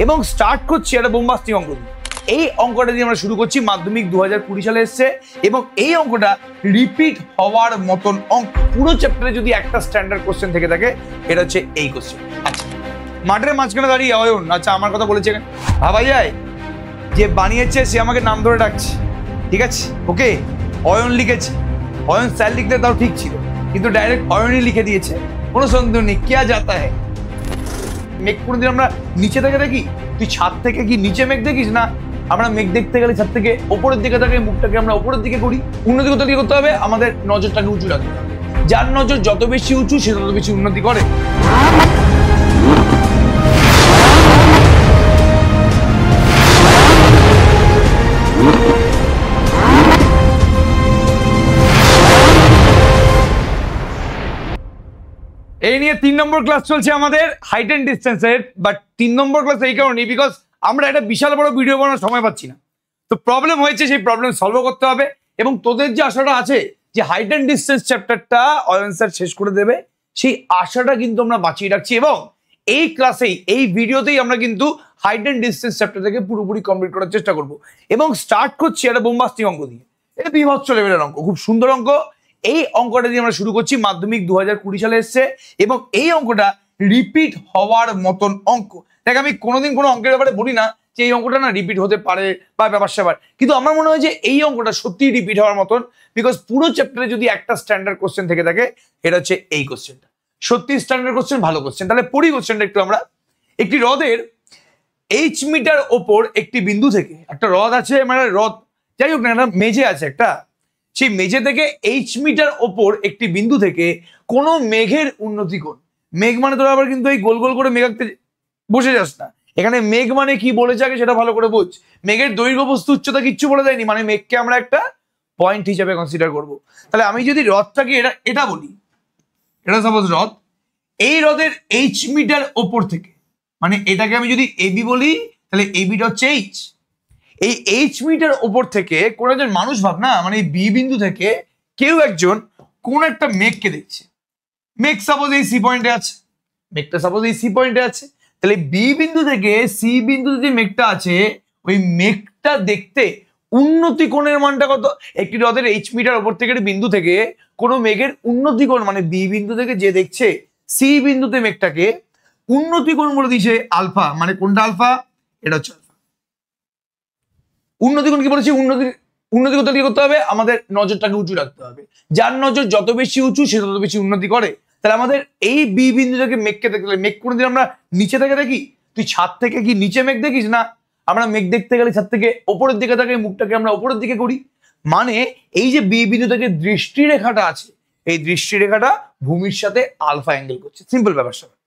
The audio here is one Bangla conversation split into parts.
এবং স্টার্ট করছি একটা বোম্বাস্টিক অঙ্ক দিয়ে। এই অঙ্কটা দিয়ে আমরা শুরু করছি। মাধ্যমিক 2020 সালে এসছে এবং এই অঙ্কটা রিপিট হওয়ার মতন অঙ্ক। পুরো চ্যাপ্টারে যদি একটা স্ট্যান্ডার্ড কোশ্চেন থেকে থাকে এটা হচ্ছে এই কোশ্চেন। আচ্ছা, মাঠের মাঝখানে দাঁড়িয়ে অয়ন, আচ্ছা আমার কথা বলেছে, ভাবা যায় যে বানিয়েছে সে আমাকে নাম ধরে ডাকছে, ঠিক আছে, ওকে অয়ন লিখেছে। অয়ন স্যার লিখতে তাও ঠিক ছিল, কিন্তু ডাইরেক্ট অয়নই লিখে দিয়েছে, কোনো সন্দেহ নেই। কে যাতা হ্যায় মেঘ কোনোদিন আমরা নিচে থেকে দেখি? তুই ছাদ থেকে কি নিচে মেঘ দেখিস? না, আমরা মেঘ দেখতে গেলে ছাদ থেকে ওপরের দিকে থাকে, মুখটাকে আমরা ওপরের দিকে করি। উন্নতি করতে কি করতে হবে? আমাদের নজরটাকে উঁচু রাখতে হবে। যার নজর যত বেশি উঁচু সে তত বেশি উন্নতি করে। এই নিয়ে 3 নম্বর ক্লাস চলছে আমাদের হাইট এন্ড ডিস্টেন্সের। বাট 3 নম্বর ক্লাস এই কারণে বিকজ আমরা একটা বিশাল বড় ভিডিও বানানোর সময় পাচ্ছি না। তো প্রবলেম হয়েছে, সেই প্রবলেম সলভ করতে হবে। এবং তোদের যে আশাটা আছে যে হাইট এন্ড ডিস্টেন্স চ্যাপ্টারটা অয়ন স্যার শেষ করে দেবে, সেই আশাটা কিন্তু আমরা বাঁচিয়ে রাখছি। এবং এই ক্লাসেই, এই ভিডিওতেই আমরা কিন্তু হাইট এন্ড ডিস্টেন্স চ্যাপ্টারটাকে পুরোপুরি কমপ্লিট করার চেষ্টা করব। এবং স্টার্ট করছি একটা বোম্বাস্টিক অঙ্ক দিয়ে। এটা বিভৎস লেভেলের অঙ্ক, খুব সুন্দর অঙ্ক। এই অঙ্কটা দিয়ে আমরা শুরু করছি। মাধ্যমিক 2020 সালে এসছে এবং এই অঙ্কটা রিপিট হওয়ার মতন অঙ্ক। দেখ, আমি কোনোদিন কোনো অঙ্কের ব্যাপারে বলি না যে এই অঙ্কটা না রিপিট হতে পারে বা ব্যাপার স্যাপার, কিন্তু আমার মনে হয় যে এই অঙ্কটা সত্যিই রিপিট হওয়ার মতন। বিকজ পুরো চ্যাপ্টারে যদি একটা স্ট্যান্ডার্ড কোশ্চেন থেকে থাকে এটা হচ্ছে এই কোশ্চেনটা। সত্যি স্ট্যান্ডার্ড কোশ্চেন, ভালো কোশ্চেন। তাহলে পড়ি কোশ্চেনটা একটু আমরা। একটি হ্রদের এইচ মিটার ওপর একটি বিন্দু থেকে, একটা হ্রদ আছে, মানে হ্রদ যাই হোক না, একটা মেঝে আছে একটা, সেই মেঝে থেকে এইচ মিটার ওপর একটি বিন্দু থেকে কোনো মেঘের উন্নতি কোণ। মেঘ মানে তোরা আবার কিন্তু এই গোল গোল করে মেঘ আঁকতে বসে যাস না। এখানে মেঘ মানে কি বলেছে আগে সেটা ভালো করে বোঝ। মেঘের দৈর্ঘ্য, বস্তু, উচ্চতা কিচ্ছু বলে দেয়নি, মানে মেঘকে আমরা একটা পয়েন্ট হিসেবে কনসিডার করব। তাহলে আমি যদি হ্রদটাকে এটা বলি, এটা সাপোজ হ্রদ, এই হ্রদের এইচ মিটার ওপর থেকে, মানে এটাকে আমি যদি এবি বলি তাহলে এবিটা হচ্ছে এইচ। এই এইচ মিটার ওপর থেকে কোন একজন মানুষ, ভাব না, মানে বি বিন্দু থেকে কেউ একজন কোন একটা মেঘকে দেখছে। মেঘ সাপোজ এই সি পয়েন্টে আছে, মেঘটা সাপোজ এই সি পয়েন্টে আছে। তাহলে বি বিন্দু থেকে সি বিন্দুতে যে মেঘটা আছে, ওই মেঘটা দেখতে উন্নতি কোণের মানটা কত? একটি হ্রদের এইচ মিটার ওপর থেকে বিন্দু থেকে কোনো মেঘের উন্নতি কোণ, মানে বি বিন্দু থেকে যে দেখছে সি বিন্দুতে মেঘটাকে, উন্নতি কোণ বলে দিয়েছে আলফা। মানে কোনটা আলফা? এটা হচ্ছে উন্নতি কোণ। কি বলেছি? উন্নতি করতে কি করতে হবে? আমাদের নজরটাকে উঁচু রাখতে হবে। যার নজর যত বেশি উঁচু সে তত বেশি উন্নতি করে। তাহলে আমাদের এই বি বিন্দু থেকে মেঘকে দেখলে, মেঘ কোনোদিন আমরা নিচে থেকে দেখি? তুই ছাদ থেকে কি নিচে মেঘ দেখিস? না, আমরা মেঘ দেখতে গেলে ছাদ থেকে ওপরের দিকে থাকে, মুখটাকে আমরা ওপরের দিকে করি। মানে এই যে বি বিন্দু থেকে দৃষ্টিরেখাটা আছে, এই দৃষ্টিরেখাটা ভূমির সাথে আলফা অ্যাঙ্গেল করছে। সিম্পল ব্যাপার স্যাপার।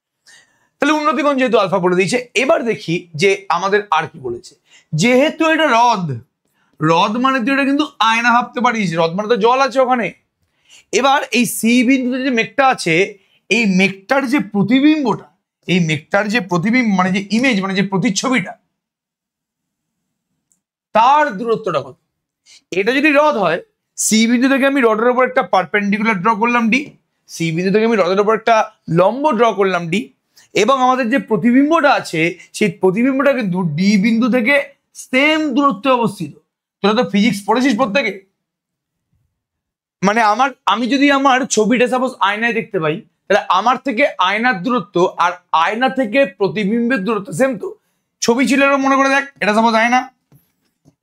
তাহলে উন্নতি কোণ যেহেতু আলফা বলে দিয়েছে, এবার দেখি যে আমাদের আর কি বলেছে। যেহেতু এটা হ্রদ, হ্রদ মানে তুই এটা কিন্তু আয়না ভাবতে পারিস, হ্রদ মানে তো জল আছে ওখানে। এবার এই সি বিন্দুতে যে মেঘটা আছে, এই মেঘটার যে প্রতিবিম্বটা, এই মেঘটার যে প্রতিবিম্ব মানে যে ইমেজ, মানে যে প্রতিচ্ছবিটা, তার দূরত্বটা কত? এটা যদি হ্রদ হয়, সি বিন্দু থেকে আমি হ্রদের উপর একটা পারপেন্ডিকুলার ড্র করলাম ডি, সি বিন্দু থেকে আমি হ্রদের উপর একটা লম্ব ড্র করলাম ডি, এবং আমাদের যে প্রতিবিম্বটা আছে সেই প্রতিবিম্বটা কিন্তু ডি বিন্দু থেকে সেম দূরত্বে অবস্থিত। তোরা তো ফিজিক্স পড়েছিস প্রত্যেকে। মানে আমি যদি আমার ছবিটা সাপোজ আয়নায় দেখতে পাই, তাহলে আমার থেকে আয়নার দূরত্ব আর আয়না থেকে প্রতিবিম্বের দূরত্ব সেম তো। ছবি ছিল মনে করে দেখ, এটা সাপোজ আয়না,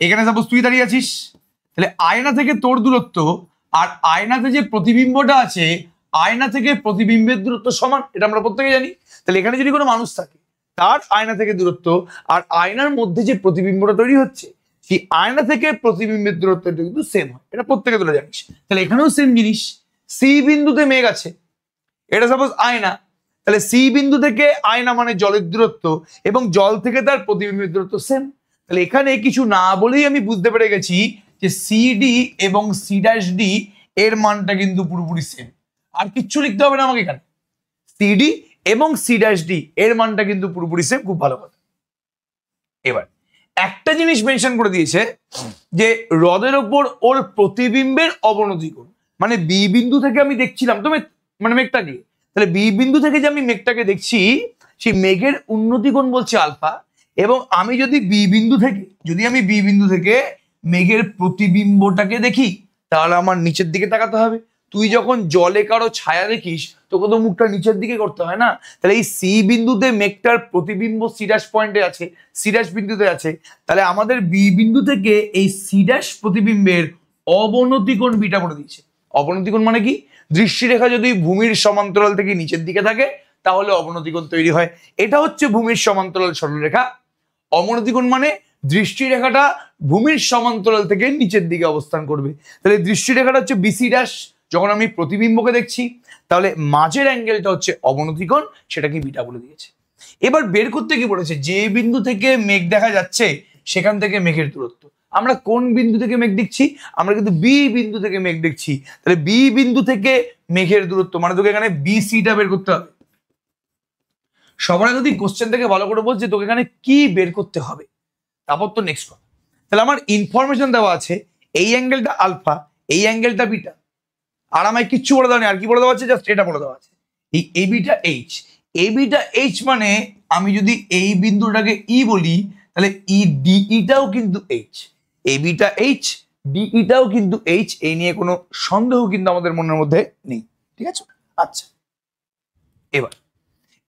এখানে সাপোজ তুই দাঁড়িয়ে আছিস, তাহলে আয়না থেকে তোর দূরত্ব আর আয়নাতে যে প্রতিবিম্বটা আছে, আয়না থেকে প্রতিবিম্বের দূরত্ব সমান, এটা আমরা প্রত্যেকে জানি। তাহলে এখানে যদি কোনো মানুষ থাকে, তার আয়না থেকে দূরত্ব আর আয়নার মধ্যে যে প্রতিবিম্বটা তৈরি হচ্ছে, সেই আয়না থেকে প্রতিবিম্বের দূরত্বটা কিন্তু সেম হয়, এটা প্রত্যেকে তোরা জানিস। তাহলে এখানেও সেম জিনিস। সি বিন্দুতে মেঘ আছে, এটা সাপোজ আয়না, তাহলে সি বিন্দু থেকে আয়না মানে জলের দূরত্ব, এবং জল থেকে তার প্রতিবিম্বের দূরত্ব সেম। তাহলে এখানে কিছু না বলেই আমি বুঝতে পেরে গেছি যে সিডি এবং সি ড্যাশ ডি এর মানটা কিন্তু পুরোপুরি সেম। আর কিচ্ছু লিখতে হবে না আমাকে এখানে, সিডি এবং সি ড্যাশ ডি এর মানটা কিন্তু পুরোপুরি সেম। খুব ভালো কথা। এবার একটা জিনিস মেনশন করে দিয়েছে যে হ্রদের ওপর ওর প্রতিবিম্বের অবনতি কোণ, মানে বি বিন্দু থেকে আমি দেখছিলাম তো মানে মেঘটাকে, তাহলে বি বিন্দু থেকে যে আমি মেঘটাকে দেখছি, সেই মেঘের উন্নতি কোণ বলছে আলফা, এবং আমি যদি বি বিন্দু থেকে মেঘের প্রতিবিম্বটাকে দেখি, তাহলে আমার নিচের দিকে তাকাতে হবে। তুই যখন জলে কারো ছায়া দেখিস তোকে তো মুখটা নিচের দিকে করতে হয় না। তাহলে এই সি বিন্দুতে মেঘটার প্রতিবিম্ব সি ড্যাশ পয়েন্টে আছে, সি ড্যাশ বিন্দুতে আছে, তাহলে আমাদের বি বিন্দু থেকে এই সি ড্যাশ প্রতিবিম্বের অবনতি কোণ বিটা করে দিয়েছে। অবনতি কোণ মানে কি? দৃষ্টিরেখা যদি ভূমির সমান্তরাল থেকে নিচের দিকে থাকে তাহলে অবনতি কোণ তৈরি হয়। এটা হচ্ছে ভূমির সমান্তরাল সরলরেখা। অবনতি কোণ মানে দৃষ্টিরেখাটা ভূমির সমান্তরাল থেকে নিচের দিকে অবস্থান করবে। তাহলে দৃষ্টিরেখাটা হচ্ছে বিসি ড্যাশ। যখন আমি প্রতিবিম্বকে দেখছি তাহলে মাঝের অ্যাঙ্গেলটা হচ্ছে অবনতি কোণ, সেটাকে বিটা বলে দিয়েছে। এবার বের করতে কি বলেছে? যে বিন্দু থেকে মেঘ দেখা যাচ্ছে সেখান থেকে মেঘের দূরত্ব। আমরা কোন বিন্দু থেকে মেঘ দেখছি? আমরা কিন্তু বি বিন্দু থেকে মেঘ দেখছি। তাহলে বি বিন্দু থেকে মেঘের দূরত্ব মানে তোকে এখানে বিসিটা বের করতে হবে। সবার আগে যদি কোশ্চেন থেকে ভালো করে বলছে তোকে এখানে কি বের করতে হবে, তারপর তো নেক্সট কথা। তাহলে আমার ইনফরমেশন দেওয়া আছে এই অ্যাঙ্গেলটা আলফা, এই অ্যাঙ্গেলটা বিটা, আর আমায় কিচ্ছু বলে দেওয়া নেই। আর কি বলে দেওয়া আছে? জাস্ট এটা বলে দেওয়া আছে, এই এ বিটা এইচ। এ বিটা এইচ মানে আমি যদি এই বিন্দুটাকে ই বলি তাহলে ই ডিইটাও কিন্তু এইচ। এ বিটা এইচ, ডিইটাও কিন্তু এইচ। এই নিয়ে কোনো সন্দেহ কিন্তু আমাদের মনের মধ্যে নেই, ঠিক আছে? আচ্ছা,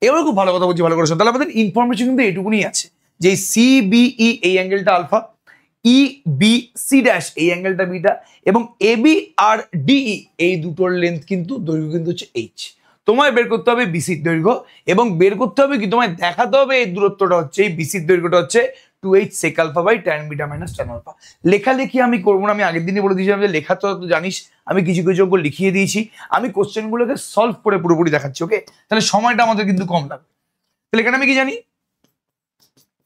এবার খুব ভালো কথা বলছি, ভালো করে শোন। তাহলে আমাদের ইনফরমেশন কিন্তু এটুকুনি আছে যে সি বিই এই অ্যাঙ্গেলটা alpha, E B C dash এই অ্যাঙ্গেলটা বিটা, এবং এ বি আর ডিই এই দুটোর লেন্থ কিন্তু দৈর্ঘ্য কিন্তু হচ্ছে এইচ। তোমায় বের করতে হবে বিসির দৈর্ঘ্য, এবং বের করতে হবে কি, তোমায় দেখাতে হবে এই দূরত্বটা হচ্ছে, এই বিসির দৈর্ঘ্যটা হচ্ছে 2h sec alpha by tan beta minus tan alpha। লেখালেখি আমি করবো না, আমি আগের দিনই বলে দিয়েছিলাম যে লেখা তো জানিস, আমি কিছু কিছু অঙ্ক লিখিয়ে দিয়েছি। আমি কোশ্চেনগুলোকে সলভ করে পুরোপুরি দেখাচ্ছি, ওকে? তাহলে সময়টা আমাদের কিন্তু কম লাগবে। তাহলে এখানে আমি কি জানি?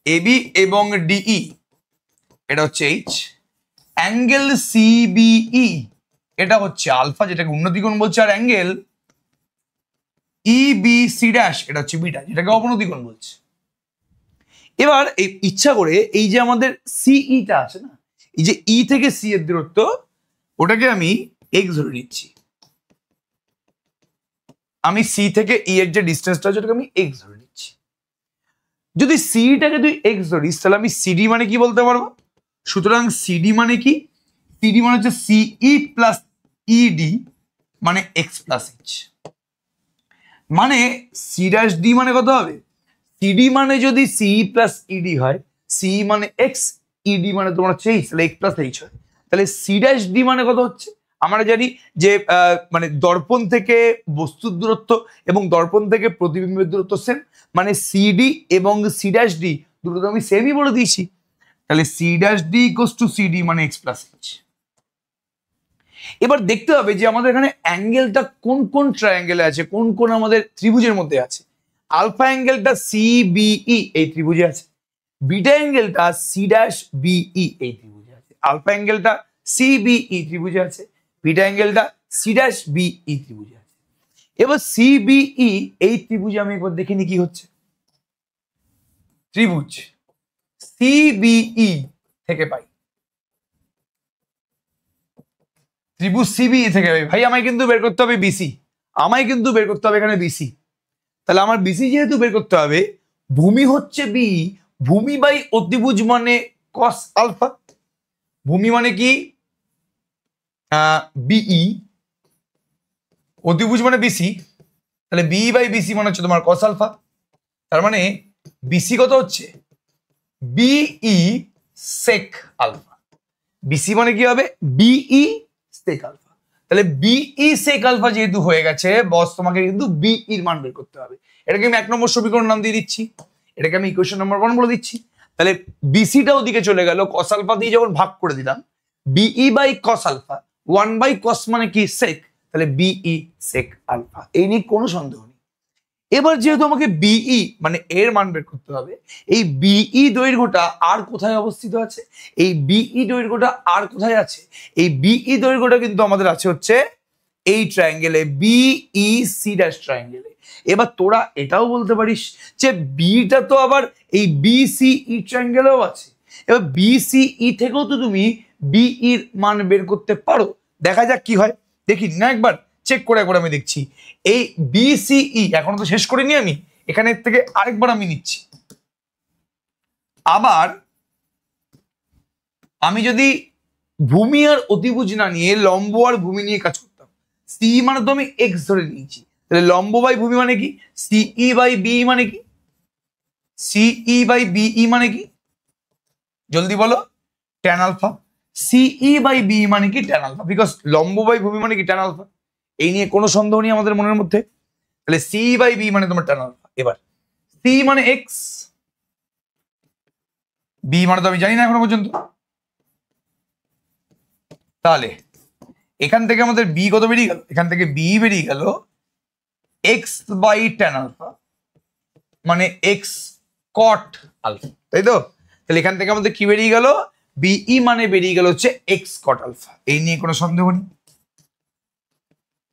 এবি এবং ডিই এটা হচ্ছে এইচ, অ্যাঙ্গেল সিবিই এটা হচ্ছে আলফা যেটাকে উন্নতি কোণ বলছে, আর অ্যাঙ্গেল ইবিসি ড্যাশ এটা হচ্ছে বিটা যেটাকে অবনতি কোণ বলছে। এবার এই ইচ্ছা করে এই যে আমাদের সিইটা আছে না, এই যে ই থেকে সি এর দূরত্ব, ওটাকে আমি এক্স ধরে নিচ্ছি। আমি সি থেকে ই এর যে ডিস্টেন্সটা আছে ওটাকে আমি এক্স ধরে নিচ্ছি। যদি সিটাকে তুই এক্স ধরিস তাহলে আমি সিডি মানে কি বলতে পারবো? সুতরাং সিডি মানে কি? সিডি মানে হচ্ছে সিই প্লাস ইডি মানে এক্স প্লাস এইচ। মানে সি ড্যাশ ডি মানে কত হবে? সিডি মানে যদি সিই প্লাস ইডি হয়, সি মানে এক্স, ইডি মানে তোমার হচ্ছে এইচ, তাহলে এক্স প্লাস এইচ হয়। তাহলে সি ড্যাশ ডি মানে কত হচ্ছে? আমরা জানি যে মানে দর্পণ থেকে বস্তুর দূরত্ব এবং দর্পণ থেকে প্রতিবিম্বের দূরত্ব সেম, মানে সিডি এবং সি ড্যাশ ডি দুটো তো আমি সেমই বলে দিয়েছি। তাহলে C dash D equals to CD মানে এক্স প্লাস এইচ। এবার দেখতে হবে যে আমাদের এখানে অ্যাঙ্গেলটা কোন কোন ট্রায়াঙ্গেলে আছে, কোন কোন আমাদের ত্রিভুজের মধ্যে আছে। আলফা অ্যাঙ্গেলটা সিবিই এই ত্রিভুজে আছে, বিটা অ্যাঙ্গেলটা সি ড্যাশ বিই এই ত্রিভুজে আছে, আলফা অ্যাঙ্গেলটা সিবিই ত্রিভুজে আছে, বিটা অ্যাঙ্গেলটা সি ড্যাশ বিই ত্রিভুজে আছে। এবার সিবিই এই ত্রিভুজে আমি একবার দেখিনি কি হচ্ছে। ত্রিভুজ সিবিই থেকে পাই, ত্রিভুজ সিবিই থেকে পাই ভাই, আমায় কিন্তু বের করতে হবে বিসি, আমায় কিন্তু বের করতে হবে এখানে বিসি। তাহলে আমার বিসি যেহেতু বের করতে হবে, ভূমি হচ্ছে বি, ভূমি বাই অতিভুজ মানে কস আলফা, ভূমি মানে কি বিই, অতিভুজ মানে বিসি, তাহলে বি বাই বিসি মানে হচ্ছে তোমার কস আলফা। তার মানে বিসি কত হচ্ছে? BE sec alpha. বিসি মানে কি হবে? BE sec alpha. তাহলে বিই সেক আলফা যেহেতু হয়ে গেছে বস, তোমাকে কিন্তু বিইর মান বের করতে হবে। এটাকে আমি 1 নম্বর সমীকরণ নাম দিয়ে দিচ্ছি, এটাকে আমি ইকুয়েশন নাম্বার 1 বলে দিচ্ছি। তাহলে বিসিটা ওদিকে চলে গেল, কস আলফা দিয়ে যখন ভাগ করে দিলাম, BE by cos alpha, 1 by cos মানে কি সেক, তাহলে বিই সেক আলফা। এই নিয়ে কোনো সন্দেহ নেই। এবার যেহেতু আমাকে বিই মানে এর মান বের করতে হবে, এই বিই দৈর্ঘ্যটা আর কোথায় অবস্থিত আছে? এই বিই দৈর্ঘ্যটা আর কোথায় আছে? এই বিই দৈর্ঘ্যটা কিন্তু আমাদের আছে হচ্ছে এই ট্রায়াঙ্গেলে, বিই সি ড্যাশ ট্রায়াঙ্গেলে। এবার তোরা এটাও বলতে পারিস যে বিটা তো আবার এই বিসিই ট্রায়াঙ্গেলেও আছে। এবার বিসিই থেকেও তো তুমি বিইর মান বের করতে পারো। দেখা যাক কি হয়, দেখি না একবার চেক করে একবার আমি দেখছি। এই বিসিই এখনো তো শেষ করিনি আমি, এখানে থেকে আরেকবার আমি নিচ্ছি। আবার আমি যদি ভূমি আর অতিভুজ না নিয়ে লম্ব আর ভূমি নিয়ে কাজ করতাম, সি মানে তো আমি এক্স ধরে নিয়েছি, তাহলে লম্ব বাই ভূমি মানে কি, সিই বাই বিই মানে কি, সিই বাই বিই মানে কি, জলদি বলো, ট্যান আলফা। সিই বাই বিই মানে কি, ট্যান আলফা, বিকজ লম্ব বাই ভূমি মানে কি, ট্যান আলফা। এই নিয়ে কোনো সন্দেহ নেই আমাদের মনের মধ্যে। তাহলে সি বাই বি মানে তোমার ট্যান আলফা। এবার সি মানে এক্স, বি মানে তো আমি জানি না এখনো পর্যন্ত। তাহলে এখান থেকে আমাদের বি কত বেরিয়ে গেল, এখান থেকে বি বেরিয়ে গেল এক্স বাই ট্যান আলফা, মানে এক্স কট আলফা, তাই তো। তাহলে এখান থেকে আমাদের কি বেরিয়ে গেল, বিই মানে বেরিয়ে গেল হচ্ছে এক্স কট আলফা। এই নিয়ে কোনো সন্দেহ নেই,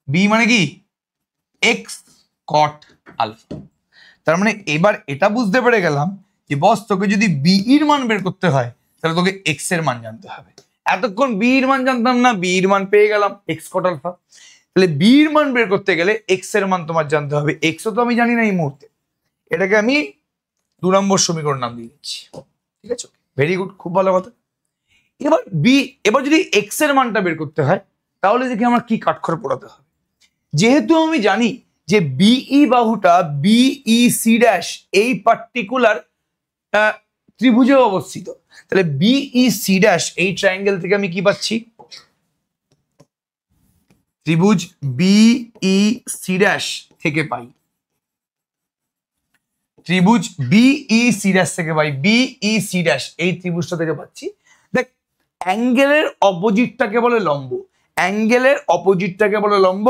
বি মানে কি এক্স কট আলফা। তার মানে এবার এটা বুঝতে পেরে গেলাম যে বস তোকে যদি বিইর মান বের করতে হয় তাহলে তোকে এক্স এর মান জানতে হবে। এতক্ষণ বিইর মান জানতাম না, বিইর মান পেয়ে গেলাম এক্স কট আলফা। তাহলে বিইর মান বের করতে গেলে এক্স এর মান তোমার জানতে হবে, এক্সও তো আমি জানি না এই মুহূর্তে। এটাকে আমি 2 নম্বর সমীকরণ নাম দিয়ে দিচ্ছি, ঠিক আছে, ভেরি গুড, খুব ভালো কথা। এবার যদি এক্স এর মানটা বের করতে হয় তাহলে দেখি আমার কি কাঠখড় পোড়াতে হবে। যেহেতু আমি জানি যে বিই বাহুটা বিই সি ড্যাশ এই পার্টিকুলার ত্রিভুজে অবস্থিত, তাহলে বিই সি ড্যাশ এই ট্রায়াঙ্গেল থেকে আমি কি পাচ্ছি, ত্রিভুজ বিই সি ড্যাশ থেকে পাই, ত্রিভুজ বিই সি ড্যাশ থেকে পাই, বিই সি ড্যাশ এই ত্রিভুজটা থেকে পাচ্ছি। দেখ, অ্যাঙ্গেলের অপোজিটটাকে বলে লম্ব, অ্যাঙ্গেলের অপোজিটটাকে বলে লম্ব,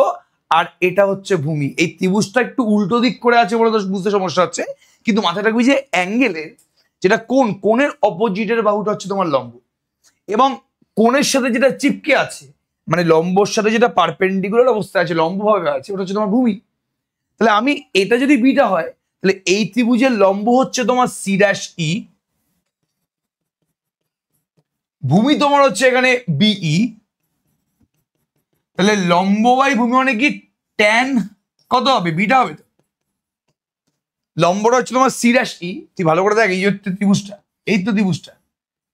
আর এটা হচ্ছে ভূমি। এই ত্রিভুজটা একটু উল্টো দিক করে আছে বলে তো বুঝতে সমস্যা হচ্ছে, কিন্তু মাথায় রাখবি যে অ্যাঙ্গেলের যেটা কোণের অপোজিটের বাহুটা হচ্ছে তোমার লম্ব, এবং কোণের সাথে যেটা চিপকে আছে মানে লম্বর সাথে যেটা পারপেন্ডিকুলার অবস্থায় আছে, লম্বভাবে আছে, ওটা হচ্ছে তোমার ভূমি। তাহলে আমি এটা যদি বিটা হয় তাহলে এই ত্রিভুজের লম্ব হচ্ছে তোমার সি ড্যাশ ই, ভূমি তোমার হচ্ছে এখানে বিই, তাহলে লম্ব বাই ভূমি মানে কি ট্যান কত হবে, বিটা হবে। তো লম্বটা হচ্ছে তোমার সি ড্যাশ ই, তুই ভালো করে দেখ, এই হচ্ছে ত্রিভুজটা, এই তো ত্রিভুজটা,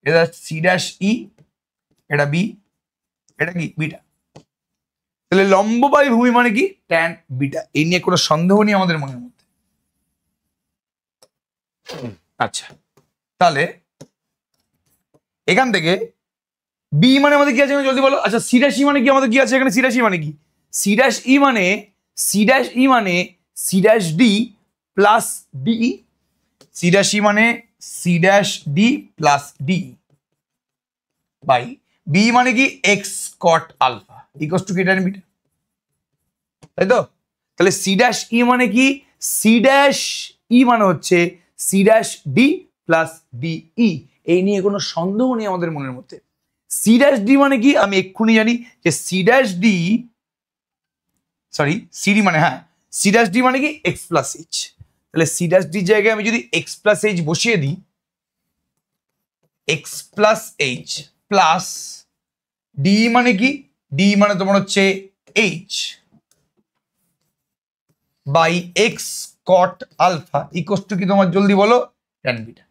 এটা সি ড্যাশ ই, এটা বি, এটা কি বিটা। তাহলে লম্ব বাই ভূমি মানে কি ট্যান বিটা। এই নিয়ে কোনো সন্দেহ নেই আমাদের মনের মধ্যে। আচ্ছা, তাহলে এখান থেকে বি মানে আমাদের কি আছে জলদি বলো। আচ্ছা, সি ড্যাশ ই মানে কি আমাদের কি আছে এখানে, সি ড্যাশ ই মানে কি, সি ড্যাশ ই মানে C dash D plus D E, C dash E মানে C dash D plus D by B মানে কি X cot alpha equals to কি ট্যান বিটা, তাই তো। তাহলে সি ড্যাশ ই মানে কি, সি ড্যাশ ই মানে হচ্ছে C dash D plus DE. এই নিয়ে কোনো সন্দেহ নেই আমাদের মনের মধ্যে। সি ড্যাশ ডি মানে কি আমি এক্ষুনি জানি যে C dash D, sorry CD মানে হ্যাঁ, সি ড্যাশ ডি মানে কি এক্স প্লাস এইচ। তাহলে সি ড্যাশ ডি জায়গায় আমি যদি এক্স প্লাস এইচ বসিয়ে দিই, X plus H plus D মানে কি, ডি মানে তোমার হচ্ছে H by X cot alpha equals to কি তোমার জলদি বলো ট্যান বিটা।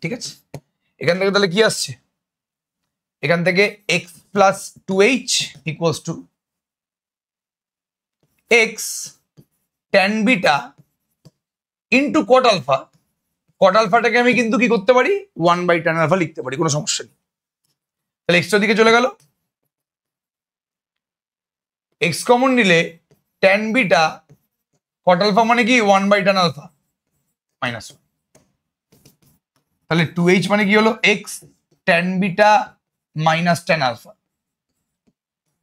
ঠিক আছে, এখান থেকে তাহলে কি আসছে, এখান থেকে X plus two H equals to X tan beta into cot alpha. Cot আলফাটাকে আমি কিন্তু কি করতে পারি, 1/tan আলফা লিখতে পারি, কোনো সমস্যা নেই। তাহলে এক্সটার দিকে চলে গেল, এক্স কমন নিলে ট্যান বিটা কট আলফা মানে কি 1/tan আলফা মাইনাস 1। তাহলে 2h মানে কি হলো X tan beta minus tan alpha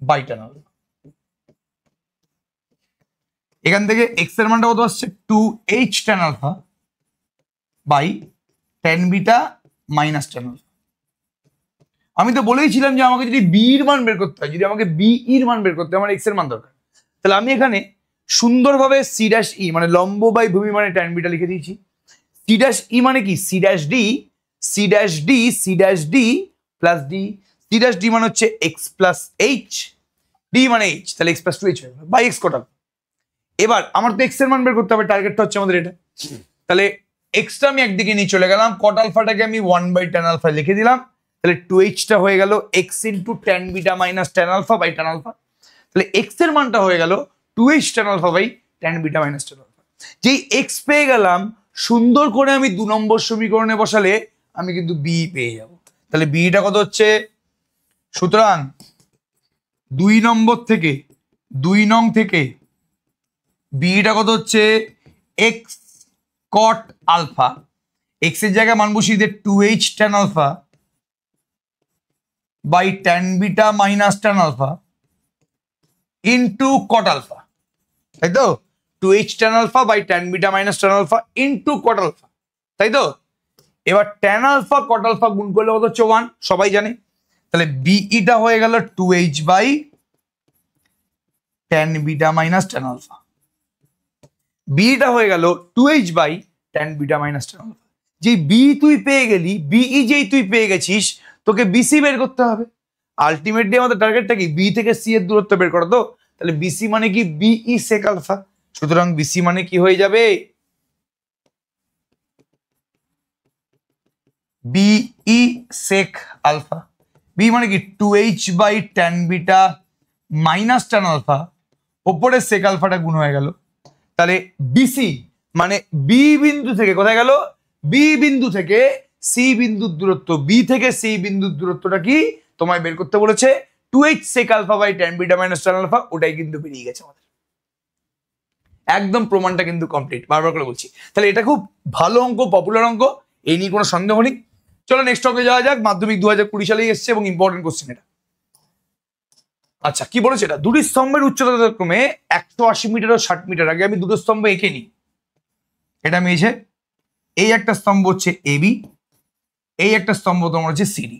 by tan alpha. এখান থেকে এক্স এর মানটা কত আসছে 2h tan alpha by tan beta minus tan alpha. আমি তো বলেইছিলাম যে আমাকে যদি বি এর মান বের করতে হয়, যদি আমাকে বি এর মান বের করতে হয় আমার এক্স এর মান দরকার। তাহলে আমি এখানে সুন্দরভাবে সি ড্যাশ ই মানে লম্ব বাই ভূমি মানে ট্যান বিটা লিখে দিয়েছি। সি ড্যাশ ই মানে কি C dash D, C dash D, C dash D plus D, C dash D মানে হচ্ছে এক্স প্লাস এইচ, ডি মানে এইচ, তাহলে এক্স প্লাস টু এইচ হবে বাই এক্স কোটাল। এবার আমার তো এক্স এর মান বের করতে হবে, টার্গেটটা হচ্ছে আমাদের এটা। তাহলে এক্সটা আমি একদিকে নিয়ে চলে গেলাম, কট আলফাটাকে আমি 1/tan আলফা লিখে দিলাম, তাহলে 2h হয়ে গেল x into tan beta minus tan alpha by tan alpha. তাহলে x এর মানটা হয়ে গেল 2h tan alpha by tan beta minus tan alpha. যেই x পেয়ে গেলাম, সুন্দর করে আমি 2 নম্বর সমীকরণে বসালে আমি কিন্তু b পেয়ে যাব। তাহলে bটা কত হচ্ছে, সুতরাং 2 নম্বর থেকে 2 নং থেকে bটা কত হচ্ছে x cot আলফা, x এর জায়গায় মান বসিয়ে দিয়ে 2h tan alpha by tan beta minus tan alpha into cot alpha, তাই তো? 2h tan alpha by tan beta minus tan alpha into cot alpha, তাই তো? এবার tan আলফা cot আলফা গুণ করলে কত হচ্ছে 1, সবাই জানে। তাহলে বিটা হয়ে গেল 2h by tan beta minus tan alpha, beta হয়ে গেল 2h by tan beta minus tan alpha. যে বি তুই পেয়ে গেলি, বিই যেই তুই পেয়ে গেছিস, তোকে বিসি বের করতে হবে। আলটিমেটলি আমাদের টার্গেটটা কি, বি থেকে সি এর দূরত্ব বের করা। তো তাহলে বিসি মানে কি, বিই সেক আলফা। সুতরাং বিসি মানে কি হয়ে যাবে, বিই সেক আলফা। বি মানে কি 2h by tan beta minus tan alpha, ওপরে সেক আলফাটা গুণ হয়ে গেল। তাহলে বিসি মানে বি বিন্দু থেকে কোথায় গেল, বি বিন্দু থেকে সি বিন্দুর দূরত্ব, বি থেকে সি বিন্দুর দূরত্বটা কি তোমায় বের করতে বলেছে, 2h sec alpha by tan beta minus tan alpha, ওটাই কিন্তু বেরিয়ে গেছে আমাদের। একদম প্রমাণটা কিন্তু কমপ্লিট, বারবার করে বলছি। তাহলে এটা খুব ভালো অঙ্ক, পপুলার অঙ্ক, এই নিয়ে কোনো সন্দেহ নেই। চলো নেক্সট অঙ্কে যাওয়া যাক। মাধ্যমিক 2020 সালেই এসছে এবং ইম্পর্টেন্ট কোশ্চেন এটা। আচ্ছা কি বলেছে এটা, দুটি স্তম্ভের উচ্চতা যথাক্রমে 180 মিটার ও 60 মিটার। আগে আমি দুটো স্তম্ভ এঁকে নিই। এটা আমি এই একটা স্তম্ভ হচ্ছে এবি, এই একটা স্তম্ভ তোমার হচ্ছে সিডি।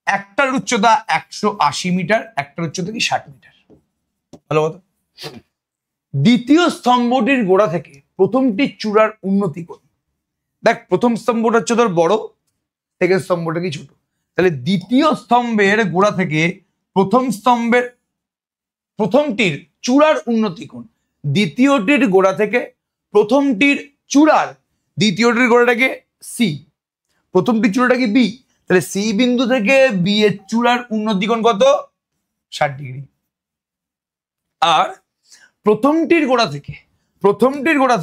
একটার উচ্চতা 180 মিটার, একটার উচ্চতা কি 60 মিটার। ভালো কথা। দ্বিতীয় স্তম্ভটির গোড়া থেকে প্রথমটি চূড়ার উন্নতি কোণ। দেখ প্রথম স্তম্ভটা হচ্ছে তোর বড়, সেকেন্ড স্তম্ভটা কি ছোট। তাহলে দ্বিতীয় স্তম্ভের গোড়া থেকে প্রথমটির চূড়ার উন্নতি কোণ। দ্বিতীয়টির গোড়া থেকে প্রথমটির চূড়ার, দ্বিতীয়টির গোড়াটাকে সি, প্রথমটির চূড়াটা কি বি। তাহলে সি বিন্দু থেকে বি এর চূড়ার উন্নতি কোণ কত, 60 ডিগ্রি। আর প্রথমটির গোড়া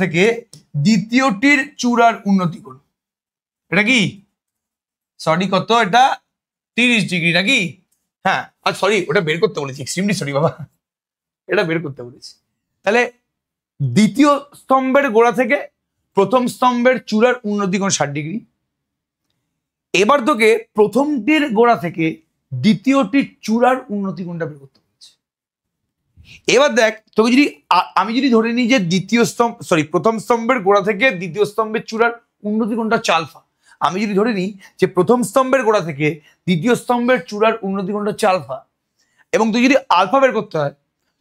থেকে দ্বিতীয়টির চূড়ার উন্নতি কোণ, এটা কি সরি কত, এটা 30 ডিগ্রি নাকি? হ্যাঁ, আর সরি ওটা বের করতে বলেছি, এক্সট্রিমলি সরি বাবা, এটা বের করতে বলেছি। তাহলে দ্বিতীয় স্তম্ভের গোড়া থেকে প্রথম স্তম্ভের চূড়ার উন্নতি কোণ 60 ডিগ্রি। এবার তোকে প্রথমটির গোড়া থেকে দ্বিতীয়টির চূড়ার উন্নতি কোণটা বের করতে বলেছে। এবার দেখ তোকে যদি আমি যদি ধরে নিই যে প্রথম স্তম্ভের গোড়া থেকে দ্বিতীয় স্তম্ভের চূড়ার উন্নতি কোণটা হচ্ছে আলফা। আমি যদি ধরে নিই যে প্রথম স্তম্ভের গোড়া থেকে দ্বিতীয় স্তম্ভের চূড়ার উন্নতি কোণটা হচ্ছে আলফা, এবং তুই যদি আলফা বের করতে হয়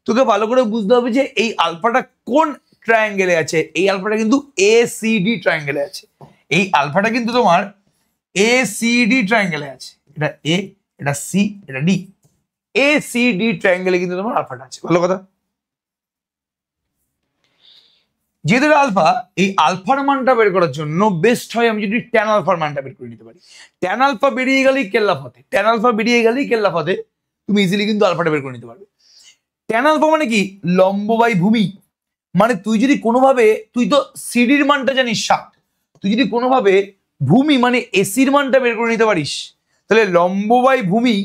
তোকে ভালো করে বুঝতে হবে যে এই আলফাটা কোন ট্রায়াঙ্গেলে আছে। এই আলফাটা কিন্তু এসিডি ট্রায়াঙ্গেলে আছে। এই আলফাটা কিন্তু তোমার এসিডি ট্রায়াঙ্গেলে আছে। এটা এ, এটা সি, এটা ডি। এসিডি ট্রায়াঙ্গেলে কিন্তু তোমার আলফাটা আছে। ভালো কথা। যেহেতু আলফা, এই আলফার মানটা বের করার জন্য বেস্ট হয় আমি যদি ট্যান আলফার মানটা বের করে নিতে পারি। ট্যান আলফা বেরিয়ে গেলেই কেল্লাফাতে তুমি ইজিলি কিন্তু আলফাটা বের করে নিতে পারবে। ট্যান আলফা মানে কি, লম্ব বাই ভূমি। মানে তুই যদি কোনোভাবে, তুই তো সিডির মানটা জানিস 60, তুই যদি কোনোভাবে ভূমি মানে এসির মানটা বের করে নিতে পারিস, তাহলে লম্ব বাই ভূমি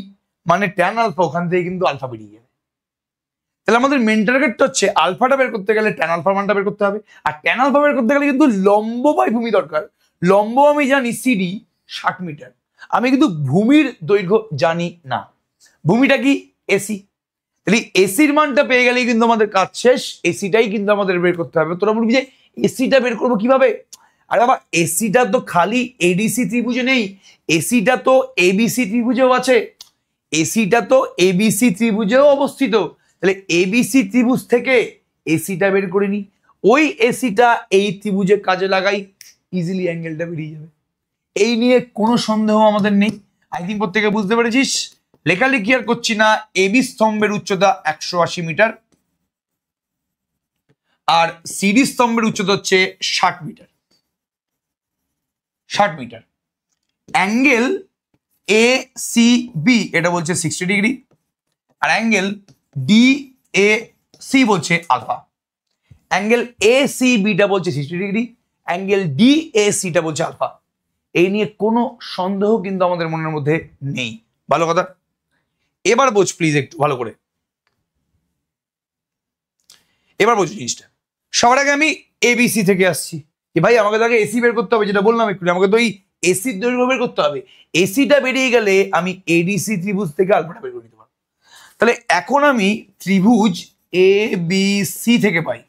মানে ট্যান আলফা, ওখান থেকে কিন্তু আলফা বেরিয়ে যাবে। তাহলে আমাদের মেন টার্গেটটা হচ্ছে আলফাটা বের করতে গেলে ট্যান আলফার মানটা বের করতে হবে। আর ট্যান আলফা বের করতে গেলে কিন্তু লম্ব বাই ভূমি দরকার। লম্ব আমি জানি সিডি 60 মিটার, আমি কিন্তু ভূমির দৈর্ঘ্য জানি না। ভূমিটা কি, এসি। তাহলে এসির মানটা পেয়ে গেলেই কিন্তু আমাদের কাজ শেষ। এসিটাই কিন্তু আমাদের বের করতে হবে। তোরা বলবি যে এসিটা বের করবো কিভাবে? আরে বাবা, এসিটা তো খালি এডিসি ত্রিভুজে নেই, এসিটা তো এবিসি ত্রিভুজেও আছে, এসিটা তো এবিসি ত্রিভুজেও অবস্থিত। তাহলে এবিসি ত্রিভুজ থেকে এসিটা বের করে নি, ওই এসিটা এই ত্রিভুজে কাজে লাগাই, ইজিলি অ্যাঙ্গেলটা বেরিয়ে যাবে। এই নিয়ে কোনো সন্দেহ আমাদের নেই। আই থিঙ্ক প্রত্যেকে বুঝতে পেরেছিস। লেখালেখি আর করছি না। এবি স্তম্ভের উচ্চতা 180 মিটার আর সিডি স্তম্ভের উচ্চতা হচ্ছে 60 metre. 60 metre. Angle A C B এটা বলছে 60 ডিগ্রি, আর অ্যাঙ্গেল ডি এ সি বলছে alpha. Angle A C beta বলছে 60 ডিগ্রি, অ্যাঙ্গেল ডি এ সিটা বলছে আলফা। এই নিয়ে কোনো সন্দেহ কিন্তু আমাদের মনের মধ্যে নেই। ভালো কথা, এবার বোঝ প্লিজ একটু ভালো করে, এবার বোঝো জিনিসটা। সবার আগে আমি এবিসি থেকে আসছি, ভাই আমাকে তো আগে এসি বের করতে হবে, যেটা বললাম একটু, আমাকে তো এই এসির দৈর্ঘ্য বের করতে হবে। এসিটা বেরিয়ে গেলে আমি এডিসি ত্রিভুজ থেকে আলফাটা বের করে নিতে পারবো। তাহলে এখন আমি ত্রিভুজ এ বি সি থেকে পাই,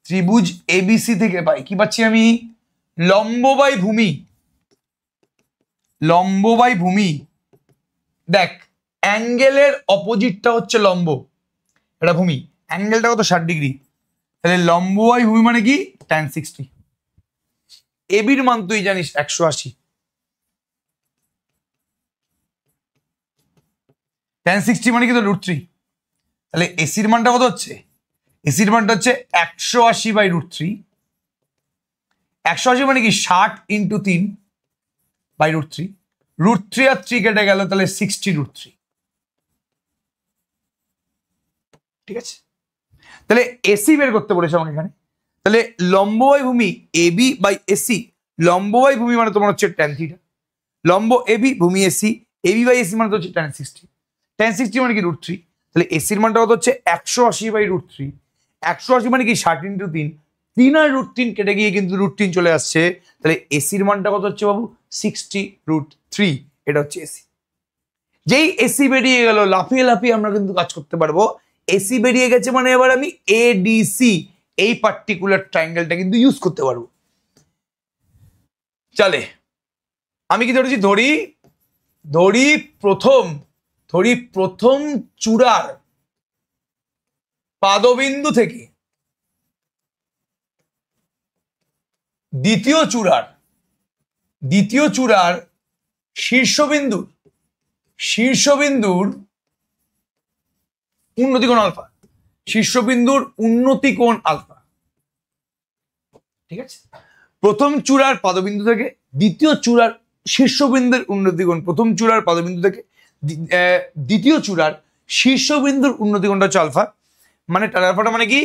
ত্রিভুজ এবিসি থেকে পাই কি পাচ্ছি আমি? লম্ব বাই ভূমি, লম্ব বাই ভূমি। দেখ অ্যাঙ্গেলের অপোজিটটা হচ্ছে লম্ব, এটা ভূমি, অ্যাঙ্গেলটা কত 60 ডিগ্রি, তাহলে লম্ব বাই ভূমি মানে কি tan 60। এবির মান তুই জানিস 180, tan 60 মানে কি তো √3। তাহলে এসির মানটা কত হচ্ছে? এসির মানটা হচ্ছে 180/√3। 180 মানে কি 60 × 3/√3, √3 আর 3 কেটে গেল, তাহলে 60√3। ঠিক আছে, তাহলে এসি বের করতে বলেছে আমাকে এখানে। তাহলে লম্ব বাই ভূমি এবি বাই এসি, লম্ব বাই ভূমি মানে তোমার হচ্ছে tan θ, লম্ব এবি ভূমি এসি, এবি বাই এসি মানে হচ্ছে tan 60, tan 60 মানে কি √3। তাহলে এসির মানটা কত হচ্ছে 180/√3, 180 মানে কি 60 × 3, 3 আর √3 কেটে গিয়ে কিন্তু √3 চলে আসছে, তাহলে এসির মানটা কত হচ্ছে বাবু 60√3। এটা হচ্ছে এসি। যেই এসি বেরিয়ে গেল লাফিয়ে লাফিয়ে আমরা কিন্তু কাজ করতে পারবো। এসি বেরিয়ে গেছে মানে এবার আমি এডিসি এই পার্টিকুলার ট্রায়াঙ্গেলটা কিন্তু ইউজ করতে পারবো। চলে আমি কি ধরেছি, ধরি প্রথম চূড়ার পাদবিন্দু থেকে দ্বিতীয় চূড়ার শীর্ষবিন্দুর উন্নতি কোণ আলফা, শীর্ষবিন্দুর উন্নতি কোণ আলফা। ঠিক আছে, প্রথম চূড়ার পাদবিন্দু থেকে দ্বিতীয় চূড়ার শীর্ষবিন্দুর উন্নতি কোণ, প্রথম চূড়ার পাদবিন্দু থেকে দ্বিতীয় চূড়ার শীর্ষবিন্দুর উন্নতি কোণটা হচ্ছে আলফা। মানে tan আলফাটা মানে কি,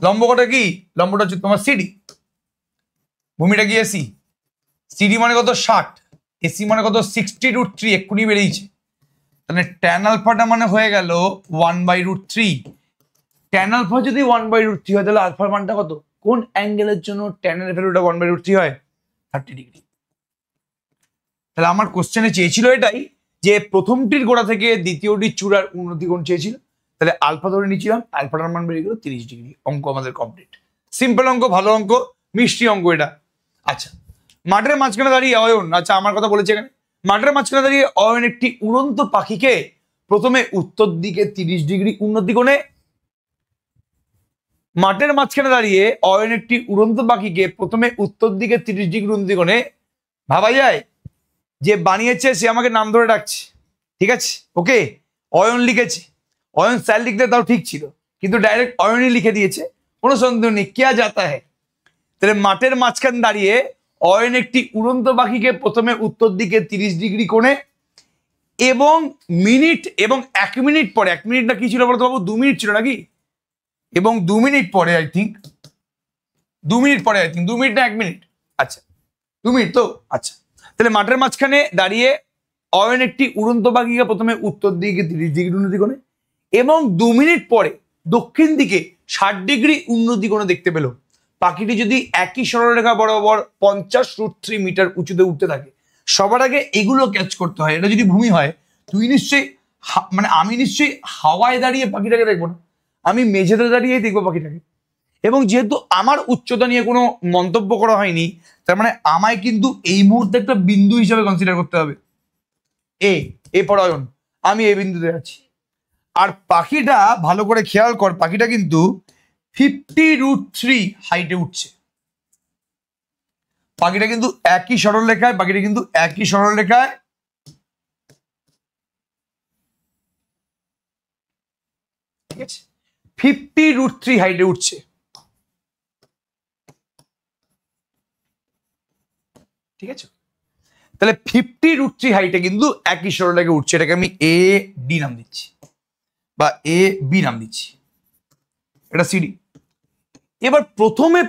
লম্বটা কি, লম্বটা হচ্ছে তোমার সিডি, ভূমিটা কি এসি, সিডি মানে কত 60, এসি মানে কত 60√3, এক্ষুনি বেরিয়েছে। তাহলে tan আলফাটা মানে হয়ে গেল 1/√3। tan আলফা যদি 1/√3 হয় তাহলে আলফার মানটা কত? কোন অ্যাঙ্গেলের জন্য tan এর ভ্যালুটা 1/√3 হয়? 30 ডিগ্রি। তাহলে আমার কোশ্চেনে চেয়েছিল এটাই, যে প্রথমটির গোড়া থেকে দ্বিতীয়টির চূড়ার উন্নতি কোণ চেয়েছিল, তাহলে আলফা ধরে নিয়েছিলাম, আলফাটার মান বেরিয়ে গেল 30 ডিগ্রি। অঙ্ক আমাদের কমপ্লিট, সিম্পল অঙ্ক, ভালো অঙ্ক, মিষ্টি অঙ্ক এটা। আচ্ছা, মাঠের মাঝখানে দাঁড়িয়ে অয়ন, আচ্ছা আমার কথা বলেছে এখানে, মাঠের মাঝখানে দাঁড়িয়ে অয়ন একটি উড়ন্ত পাখিকে প্রথমে উত্তর দিকে 30 ডিগ্রি উন্নতি কোণে, মাঠের মাঝখানে দাঁড়িয়ে অয়ন একটি উড়ন্ত পাখিকে প্রথমে উত্তর দিকে 30 ডিগ্রি উন্নতি কোণে, ভাবা যায় যে বানিয়েছে সে আমাকে নাম ধরে ডাকছে। ঠিক আছে, ওকে অয়ন লিখেছে, অয়ন স্যার লিখতে তাও ঠিক ছিল, কিন্তু ডাইরেক্ট অয়নই লিখে দিয়েছে, কোনো সন্দেহ নেই, কে যাতা হ্যায়। তাহলে মাঠের মাঝখানে দাঁড়িয়ে অয়ন একটি উড়ন্ত পাখিকে প্রথমে উত্তর দিকে 30 ডিগ্রি কোণে এবং মিনিট এবং 1 মিনিট পরে, 1 মিনিট না কি ছিল বলতো বাবু, 2 মিনিট ছিল নাকি, এবং 2 মিনিট পরে আই থিঙ্ক 2 মিনিট পরে, 2 মিনিট না 1 মিনিট, আচ্ছা 2 মিনিট তো, আচ্ছা। তাহলে মাঠের মাঝখানে দাঁড়িয়ে অয়ন একটি উড়ন্ত পাখিকে প্রথমে উত্তর দিকে 30 ডিগ্রি উন্নতি কোণে এবং 2 মিনিট পরে দক্ষিণ দিকে 60 ডিগ্রি উন্নতি কোণে দেখতে পেল। পাখিটি যদি একই সরলরেখা বরাবর 50√3 মিটার উঁচুতে উঠতে থাকে, সবার আগে এগুলো ক্যাচ করতে হয়। এটা যদি ভূমি হয়, তুই নিশ্চয়ই মানে আমি নিশ্চয়ই হাওয়ায় দাঁড়িয়ে পাখিটাকে দেখবো না, আমি মেঝেতে দাঁড়িয়েই দেখবো পাখিটাকে। এবং যেহেতু আমার উচ্চতা নিয়ে কোনো মন্তব্য করা হয়নি, তার মানে আমায় কিন্তু এই মুহূর্তে একটা বিন্দু হিসাবে কনসিডার করতে হবে। এ পরায়ণ, আমি এই বিন্দুতে আছি, আর পাখিটা ভালো করে খেয়াল কর, পাখিটা কিন্তু 50√3 হাইটে উঠছে। পাখিটা কিন্তু একই সরলরেখায়, ঠিক আছে, 50√3 হাইটে উঠছে। ঠিক আছে? তাহলে 50√3 হাইটে কিন্তু একই সরলরেখা উঠছে, এটাকে আমি এ ডি নাম দিচ্ছি বা এ বি নাম দিচ্ছি, এটা সিডি। এবার প্রথমে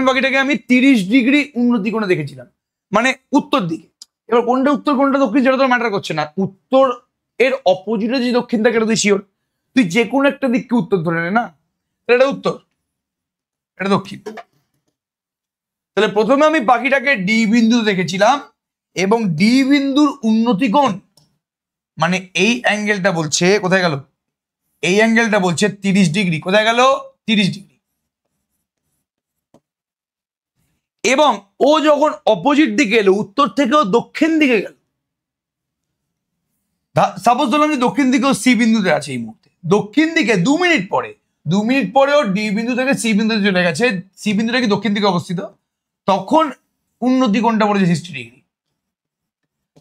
পাখিটাকে আমি 30 ডিগ্রি উন্নতি কোণে দেখেছিলাম, মানে উত্তর দিকে। এবার কোনটা উত্তর কোনটা দক্ষিণ সেটা তো ম্যাটার করছে না, উত্তর এর অপোজিটে যে দক্ষিণ থাকে এটা তুই শিওর, তুই যে কোনো একটা দিককে উত্তর ধরে নে না, এটা উত্তর এটা দক্ষিণ। তাহলে প্রথমে আমি পাখিটাকে ডি বিন্দু দেখেছিলাম এবং ডি বিন্দুর উন্নতি কোণ মানে এই অ্যাঙ্গেলটা বলছে কোথায় গেল, এই অ্যাঙ্গেলটা বলছে 30 ডিগ্রি, কোথায় গেল 30 ডিগ্রি। এবং ও যখন অপোজিট দিকে এলো, উত্তর থেকেও দক্ষিণ দিকে গেল, সাপোজ ধরলাম যে দক্ষিণ দিকেও সি বিন্দুতে আছে এই মুহূর্তে, দক্ষিণ দিকে 2 মিনিট পরেও ডি বিন্দু থেকে সি বিন্দুতে চলে গেছে, সি বিন্দুটা কি দক্ষিণ দিকে অবস্থিত, তখন উন্নতি কোণটা পড়েছে 60 ডিগ্রি।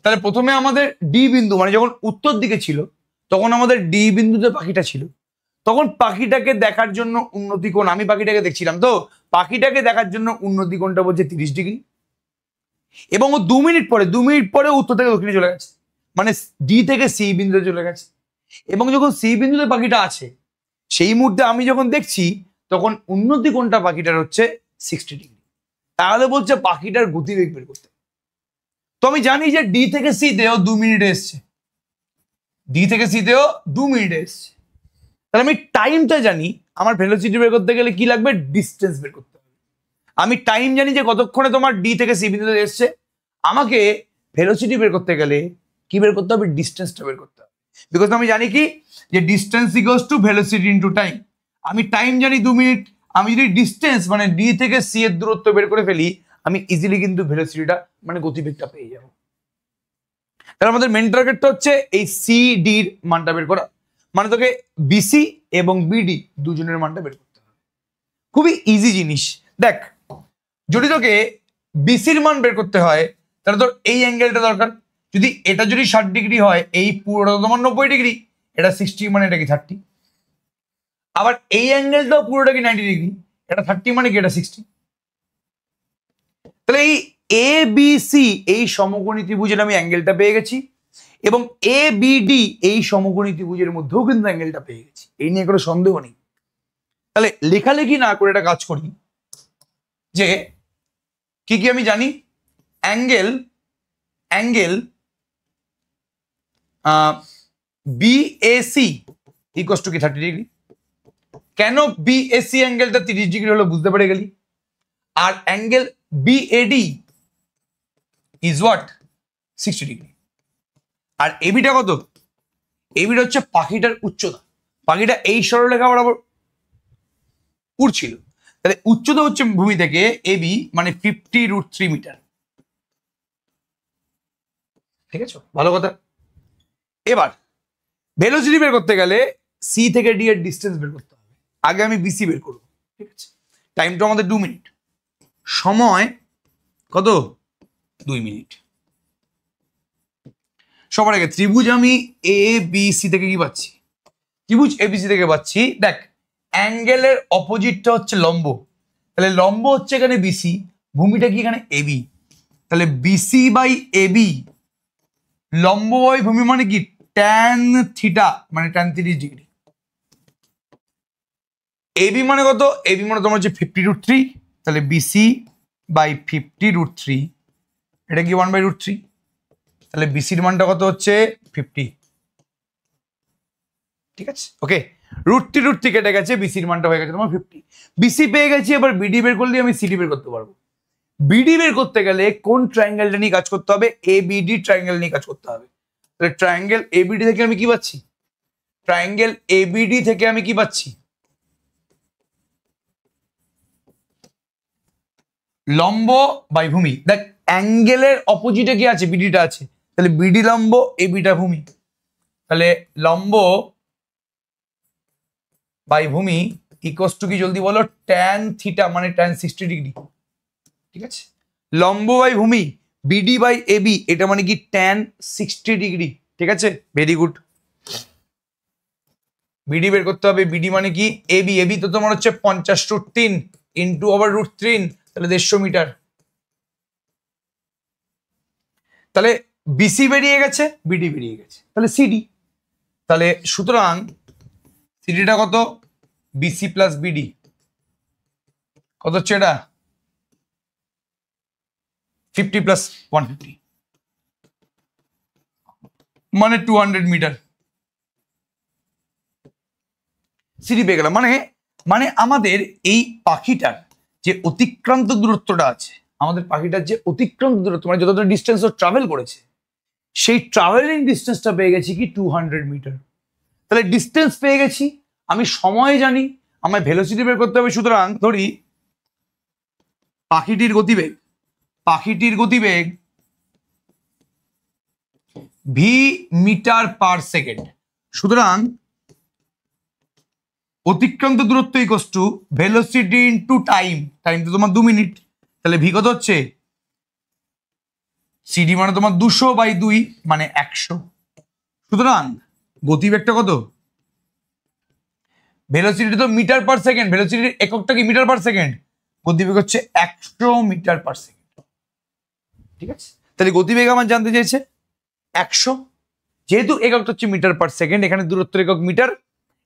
তাহলে প্রথমে আমাদের ডি বিন্দু মানে যখন উত্তর দিকে ছিল তখন আমাদের ডি বিন্দুতে পাখিটা ছিল, তখন পাখিটাকে দেখার জন্য উন্নতি কোণ, আমি পাখিটাকে দেখছিলাম তো, পাখিটাকে দেখার জন্য উন্নতি কোণটা বলছে 30 ডিগ্রি। এবং ও 2 মিনিট পরে উত্তর থেকে দক্ষিণে চলে গেছে, মানে ডি থেকে সি বিন্দুতে চলে গেছে। এবং যখন সি বিন্দুতে পাখিটা আছে সেই মুহূর্তে আমি যখন দেখছি তখন উন্নতি কোণটা পাখিটার হচ্ছে 60 ডিগ্রি। তাহলে বলছে পাখিটার গতিবেগ বের করতে। তো আমি জানি যে ডি থেকে সি তেও 2 মিনিটে এসছে, ডি থেকে সি তেও 2 মিনিটে এসছে। তাহলে আমি টাইমটা জানি, আমার ভেলোসিটি বের করতে গেলে কি লাগবে, ডিস্টেন্স বের করতে হবে। আমি টাইম জানি যে কতক্ষণে তোমার ডি থেকে সি বিন্দুতে এসছে, আমাকে ভেলোসিটি বের করতে গেলে কি বের করতে হবে, ডিস্টেন্সটা বের করতে হবে। বিকজ আমি জানি কি যে distance equals to velocity into time. আমি টাইম জানি 2 মিনিট, আমি যদি ডিস্টেন্স মানে ডি থেকে সি এর দূরত্ব বের করে ফেলি, আমি ইজিলি কিন্তু ভেলোসিটিটা মানে গতিবেগটা পেয়ে যাবো। তাহলে আমাদের মেন টার্গেটটা হচ্ছে এই সি ডির মানটা বের করা, মানে তোকে বিসি এবং বিডি দুজনের মানটা বের করতে হবে। খুবই ইজি জিনিস। দেখ, যদি তোকে বিসির মান বের করতে হয় তাহলে তোর এই অ্যাঙ্গেলটা দরকার। এটা যদি 60 ডিগ্রি হয়, এই পুরোটা তোমার 90 ডিগ্রি, এটা 60 মানে এটা কি 30। আবার এই অ্যাঙ্গেলটাও পুরোটা কি 90 ডিগ্রি, এটা 30 মানে কি এটা 60। তাহলে এই এ বি সি এই সমকোণী ত্রিভুজের আমি অ্যাঙ্গেলটা পেয়ে গেছি, এবং এ বি ডি এই সমকোণী ত্রিভুজের মধ্যেও কিন্তু অ্যাঙ্গেলটা পেয়ে গেছি, এই নিয়ে কোনো সন্দেহ নেই। তাহলে লেখালেখি না করে একটা কাজ করি, যে কি কি আমি জানি, অ্যাঙ্গেল বিএসি ইকুয়ালস টু কি 30 ডিগ্রি। কেন বিএসি অ্যাঙ্গেলটা 30 ডিগ্রি হলো বুঝতে পেরে গেলি। আর angle B A D is what 60 degree. আর এবিটা কত, এবিটা হচ্ছে পাখিটার উচ্চতা, পাখিটা এই সরলরেখা বরাবর উড়ছিল, তাহলে উচ্চতা হচ্ছে ভূমি থেকে এবি মানে 50√3 মিটার। ঠিক আছে, ভালো কথা। এবার ভেলোসিটি বের করতে গেলে সি থেকে ডি এর ডিস্টেন্স বের করতে হবে। আগে আমি বিসি বের করবো, ঠিক আছে। টাইমটা আমাদের 2 মিনিট, সময় কত 2 মিনিট। সবার আগে ত্রিভুজ আমি এ বি সি থেকে কি পাচ্ছি, ত্রিভুজ এবিসি থেকে পাচ্ছি, দেখ অ্যাঙ্গেলের অপোজিটটা হচ্ছে লম্ব, তাহলে লম্ব হচ্ছে এখানে বিসি, ভূমিটা কি এখানে এবি, তাহলে বিসি বাই এবি, লম্ব বাই ভূমি মানে কি ট্যান থিটা মানে ট্যান 30 ডিগ্রি। এবি মানে কত, এবি মানে তোমার হচ্ছে 50√3, তাহলে বিসি বাই 50√3, এটা কি 1/√3, তাহলে বিসির মানটা কত হচ্ছে 50। ঠিক আছে, ওকে, √3 কেটে গেছে, বিসির মানটা হয়ে গেছে তোমার 50। বিসি পেয়ে গেছি, এবার বিডি বের করলে আমি সিডি বের করতে পারবো। বিডি বের করতে গেলে কোন ট্রায়াঙ্গেলটা নিয়ে কাজ করতে হবে, এবিডি ট্রায়াঙ্গেল নিয়ে কাজ করতে হবে। তাহলে ট্রায়াঙ্গেল এবিডি থেকে আমি কি পাচ্ছি, ট্রায়াঙ্গেল এবিডি থেকে আমি কি পাচ্ছি, লম্ব বাই ভূমি। দেখ অ্যাঙ্গেলের অপোজিটে কি আছে, বিডিটা আছে, তাহলে বিডি লম্ব এবিটা ভূমি, তাহলে লম্ব বাই ভূমি ইকুয়ালস টু কি জলদি বলো, ট্যান থিটা মানে ট্যান 60 ডিগ্রি। ঠিক আছে, লম্ব বাই ভূমি বিডি বাই এবি, এটা মানে কি ট্যান 60 ডিগ্রি। ঠিক আছে, ভেরি গুড। বিডি বের করতে হবে, বিডি মানে কি এবি, এবি তো তোমার হচ্ছে 50√3 ইন্টু আবার √3, তাহলে 150 মিটার। তাহলে বিসি বেরিয়ে গেছে, বিডি বেরিয়ে গেছে, তাহলে সিডি। তাহলে সুতরাং সিডিটা কত? বিসি প্লাস বিডি কত হচ্ছে? এটা 50 প্লাস 150 মানে 200 মিটার সিডি পেয়ে গেলাম। মানে আমাদের এই পাখিটার যে অতিক্রান্ত দূরত্বটা আছে, আমাদের পাখিটার যে অতিক্রান্ত দূরত্ব মানে যতটা ডিস্টেন্স ও ট্রাভেল করেছে, সেই ট্রাভেলিং ডিস্টেন্সটা পেয়ে গেছি কি 200 মিটার। তাহলে ডিস্টেন্স পেয়ে গেছি, আমি সময় জানি, আমায় ভেলোসিটি বের করতে হবে। সুতরাং ধরি পাখিটির গতিবেগ ভি মিটার পার সেকেন্ড। সুতরাং অতিক্রান্ত দূরত্ব equals to velocity into time তো তোমার 2 মিনিট। তাহলে ভি কত হচ্ছে? সিডি মানে তোমার 200/2 মানে 100। সুতরাং গতিবেগটা কত? ভেলোসিটি তো মিটার পার সেকেন্ড, ভেলোসিটির এককটা কি? Metre per second. গতিবেগ হচ্ছে 100 মিটার পার সেকেন্ড। ঠিক আছে, তাহলে গতিবেগ আমার জানতে চেয়েছে 100, যেহেতু এককটা হচ্ছে মিটার পার সেকেন্ড, এখানে দূরত্বের একক মিটার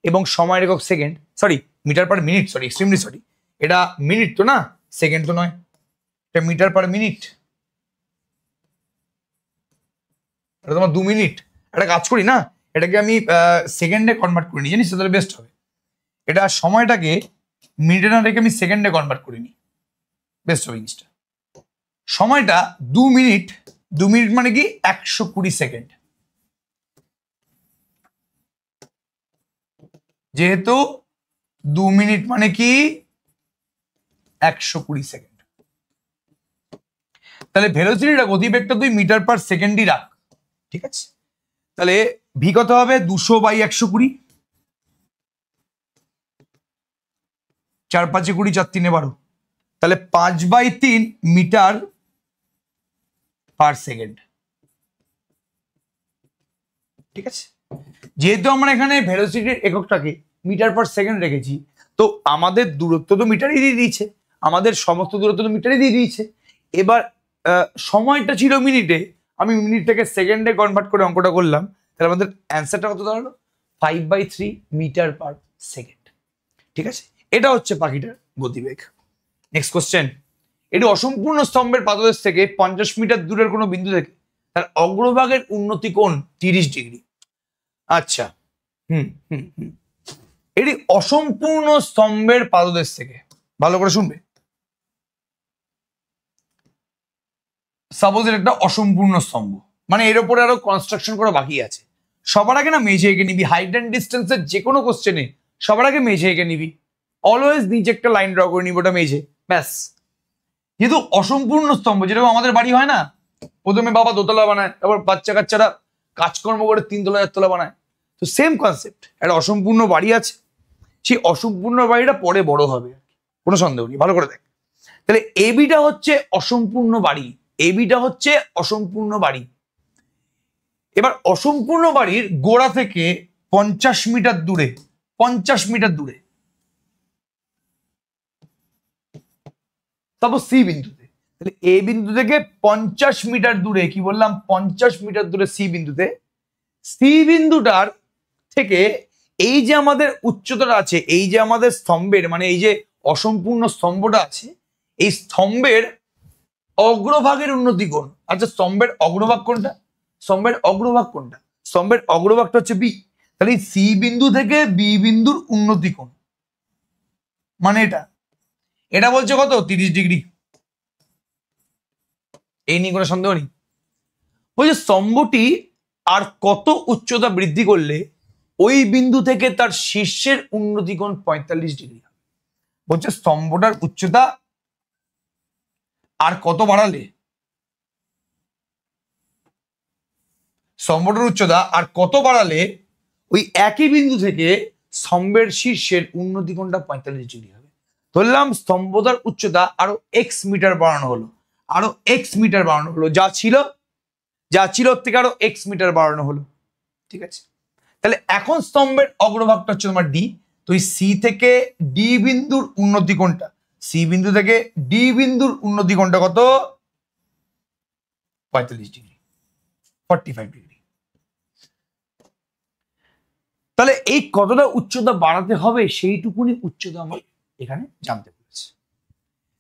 এবং সময়ের একক second, sorry metre per minute, sorry extremely sorry, এটা মিনিট তো না, সেকেন্ড তো নয়, এটা মিটার পার মিনিট। এটা তোমার 2 মিনিট। একটা কাজ করি না, এটাকে আমি সেকেন্ডে কনভার্ট করে নিই, জানিস তাহলে বেস্ট হবে। এটা সময়টাকে মিনিটে না রেখে আমি সেকেন্ডে কনভার্ট করে নিই, বেস্ট হবে জিনিসটা। সময়টা 2 মিনিট, 2 মিনিট মানে কি 120 সেকেন্ড। যেহেতু 2 মিনিট মানে কি 120 সেকেন্ড, তাহলে ভেলোসিটিটা গতিবেগটা তুই মিটার পার সেকেন্ডই রাখ। ঠিক আছে, তাহলে ভি কত হবে? 200/120, 4 5 20, 4 3 12, তাহলে 5/3 মিটার পার সেকেন্ড। ঠিক আছে, যেহেতু আমরা এখানে ভেলোসিটির এককটাকে মিটার পার সেকেন্ড রেখেছি, তো আমাদের দূরত্ব তো মিটারই দিয়ে দিয়েছে, আমাদের সমস্ত দূরত্ব তো মিটারই দিয়ে দিয়েছে। এবার সময়টা ছিল মিনিটে, আমি মিনিটটাকে সেকেন্ডে কনভার্ট করে অঙ্কটা করলাম, তাহলে আমাদের অ্যান্সারটা কত দাঁড়ালো? 5/3 মিটার পার সেকেন্ড। ঠিক আছে, এটা হচ্ছে পাখিটার গতিবেগ। নেক্সট কোশ্চেন, এটি অসম্পূর্ণ স্তম্ভের পাদদেশ থেকে 50 মিটার দূরের কোনো বিন্দু থেকে তার অগ্রভাগের উন্নতি কোণ 30 ডিগ্রি। আচ্ছা, এটি অসম্পূর্ণ স্তম্ভের পাদদেশ থেকে, ভালো করে শুনবে, সাপোজ একটা অসম্পূর্ণ স্তম্ভ, মানে এর উপরে আরো কনস্ট্রাকশন করা বাকি আছে। সবার আগে না মেঝে এঁকে নিবি, হাইট অ্যান্ড ডিস্টেন্সের যে কোনো কোশ্চেনে সবার আগে মেঝে এঁকে নিবি, অলওয়েজ নিচে একটা লাইন ড্র করে নিবি, ওটা মেঝে, ব্যাস। যেহেতু অসম্পূর্ণ স্তম্ভ, যেরকম আমাদের বাড়ি হয় না, প্রথমে বাবা দোতলা বানায়, তারপর বাচ্চা কাচ্চারা কাজকর্ম করে 3 তলা 4 তলা বানায়, তো সেম কনসেপ্ট, একটা অসম্পূর্ণ বাড়ি আছে, সেই অসম্পূর্ণ বাড়িটা পরে বড় হবে, কোনো সন্দেহ নেই, ভালো করে দেখ। তাহলে এবিটা হচ্ছে অসম্পূর্ণ বাড়ি, এবিটা হচ্ছে অসম্পূর্ণ বাড়ি। এবার অসম্পূর্ণ বাড়ির গোড়া থেকে 50 মিটার দূরে, 50 মিটার দূরে, তারপর সি বিন্দুতে, তাহলে এ বিন্দু থেকে 50 মিটার দূরে, কি বললাম 50 মিটার দূরে সি বিন্দুতে, সি বিন্দুটার থেকে এই যে আমাদের উচ্চতাটা আছে, এই যে আমাদের স্তম্ভের মানে এই যে অসম্পূর্ণ স্তম্ভটা আছে, এই স্তম্ভের অগ্রভাগের উন্নতি কোণ। আচ্ছা, স্তম্ভের অগ্রভাগ কোনটা? স্তম্ভের অগ্রভাগ কোনটা? স্তম্ভের অগ্রভাগটা হচ্ছে বি, তাহলে সি বিন্দু থেকে বি বিন্দুর উন্নতি কোণ মানে এটা বলছে কত? 30 ডিগ্রি। এই নিয়ে কোনো সন্দেহ নেই। বলছে স্তম্ভটি আর কত উচ্চতা বৃদ্ধি করলে ওই বিন্দু থেকে তার শীর্ষের উন্নতি কোণ 45 ডিগ্রি। বলছে স্তম্ভটার উচ্চতা আর কত বাড়ালে, স্তম্ভটার উচ্চতা আর কত বাড়ালে ওই একই বিন্দু থেকে স্তম্ভের শীর্ষের উন্নতি কোণটা 45 ডিগ্রি হবে। ধরলাম স্তম্ভটার উচ্চতা আরো এক্স মিটার বাড়ানো হলো, আরো এক্স মিটার বাড়ানো হলো, যা ছিল ওর থেকে আরো এক্স মিটার বাড়ানো হলো। ঠিক আছে, তাহলে এখন স্তম্ভের অগ্রভাগটা হচ্ছে তোমার ডি, তো এই সি থেকে ডি বিন্দুর উন্নতি কোণটা, সি বিন্দু থেকে ডি বিন্দুর উন্নতি কোণটা কত? 45 ডিগ্রি। 45 ডিগ্রি। তাহলে এই কতটা উচ্চতা বাড়াতে হবে সেইটুকুনি উচ্চতা আমার এখানে জানতে পেরেছি।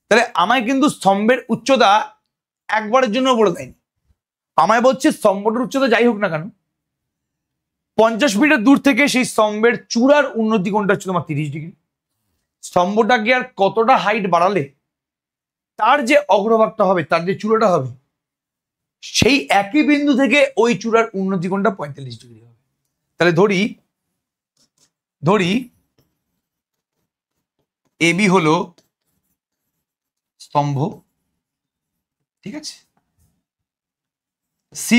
তাহলে আমায় কিন্তু স্তম্ভের উচ্চতা একবারের জন্য বলে দেয়নি, আমায় বলছে স্তম্ভটার উচ্চতা যাই হোক না কেন 50 মিটার দূর থেকে সেই স্তম্ভের চূড়ার উন্নতি কোণটা হচ্ছে তোমার 30 ডিগ্রি। স্তম্ভটাকে আর কতটা হাইট বাড়ালে তার যে অগ্রভাগটা হবে, তার যে চূড়াটা হবে, সেই একই বিন্দু থেকে ওই চূড়ার উন্নতি কোণটা 45 ডিগ্রি হবে। তাহলে ধরি এবি হলো স্তম্ভ, ঠিক আছে। সি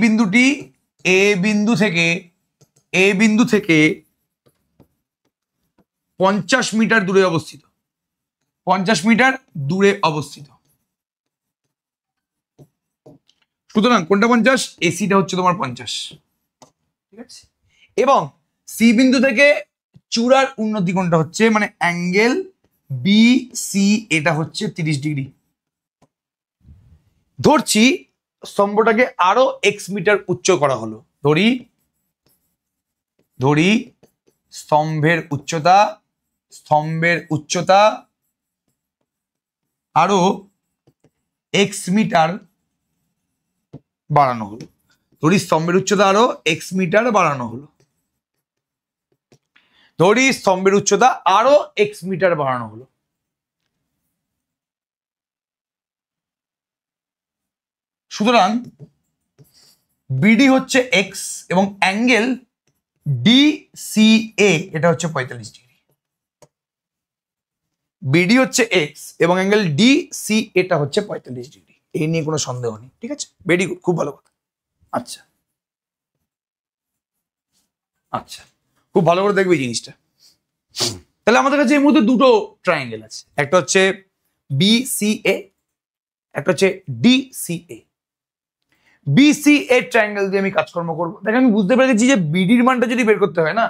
বিন্দুটি এ বিন্দু থেকে 50 মিটার দূরে অবস্থিত, 50 মিটার দূরে অবস্থিত। সুতরাং কোনটা 50? এসিটা হচ্ছে তোমার 50, ঠিক আছে। এবং সি বিন্দু থেকে চূড়ার উন্নতি কোণটা হচ্ছে মানে অ্যাঙ্গেল বি সি, এটা হচ্ছে 30 ডিগ্রি। ধরছি স্তম্ভটাকে আরো এক্স মিটার উচ্চ করা হলো, ধরি স্তম্ভের উচ্চতা আরো এক্স মিটার বাড়ানো হলো, ধরি স্তম্ভের উচ্চতা আরো এক্স মিটার বাড়ানো হলো, ধরি স্তম্ভের উচ্চতা আরো এক্স মিটার বাড়ানো হলো। সুতরাং বিডি হচ্ছে এক্স এবং অ্যাঙ্গেল ডিসিএ এটা হচ্ছে 45 ডিগ্রি। বিডি হচ্ছে এক্স এবং অ্যাঙ্গেল ডিসি এটা হচ্ছে 45 ডিগ্রি, এই নিয়ে কোনো সন্দেহ নেই, ঠিক আছে। ভেরি গুড, খুব ভালো কথা। আচ্ছা খুব ভালো করে দেখবে এই জিনিসটা। তাহলে আমাদের কাছে এই মুহূর্তে দুটো ট্রায়াঙ্গেল আছে, একটা হচ্ছে বিসিএ, একটা হচ্ছে ডিসিএ। বিসিএ ট্রায়াঙ্গেল দিয়ে আমি কাজকর্ম করবো। দেখে আমি বুঝতে পেরেছি যে বিডির মানটা যদি বের করতে হয় না,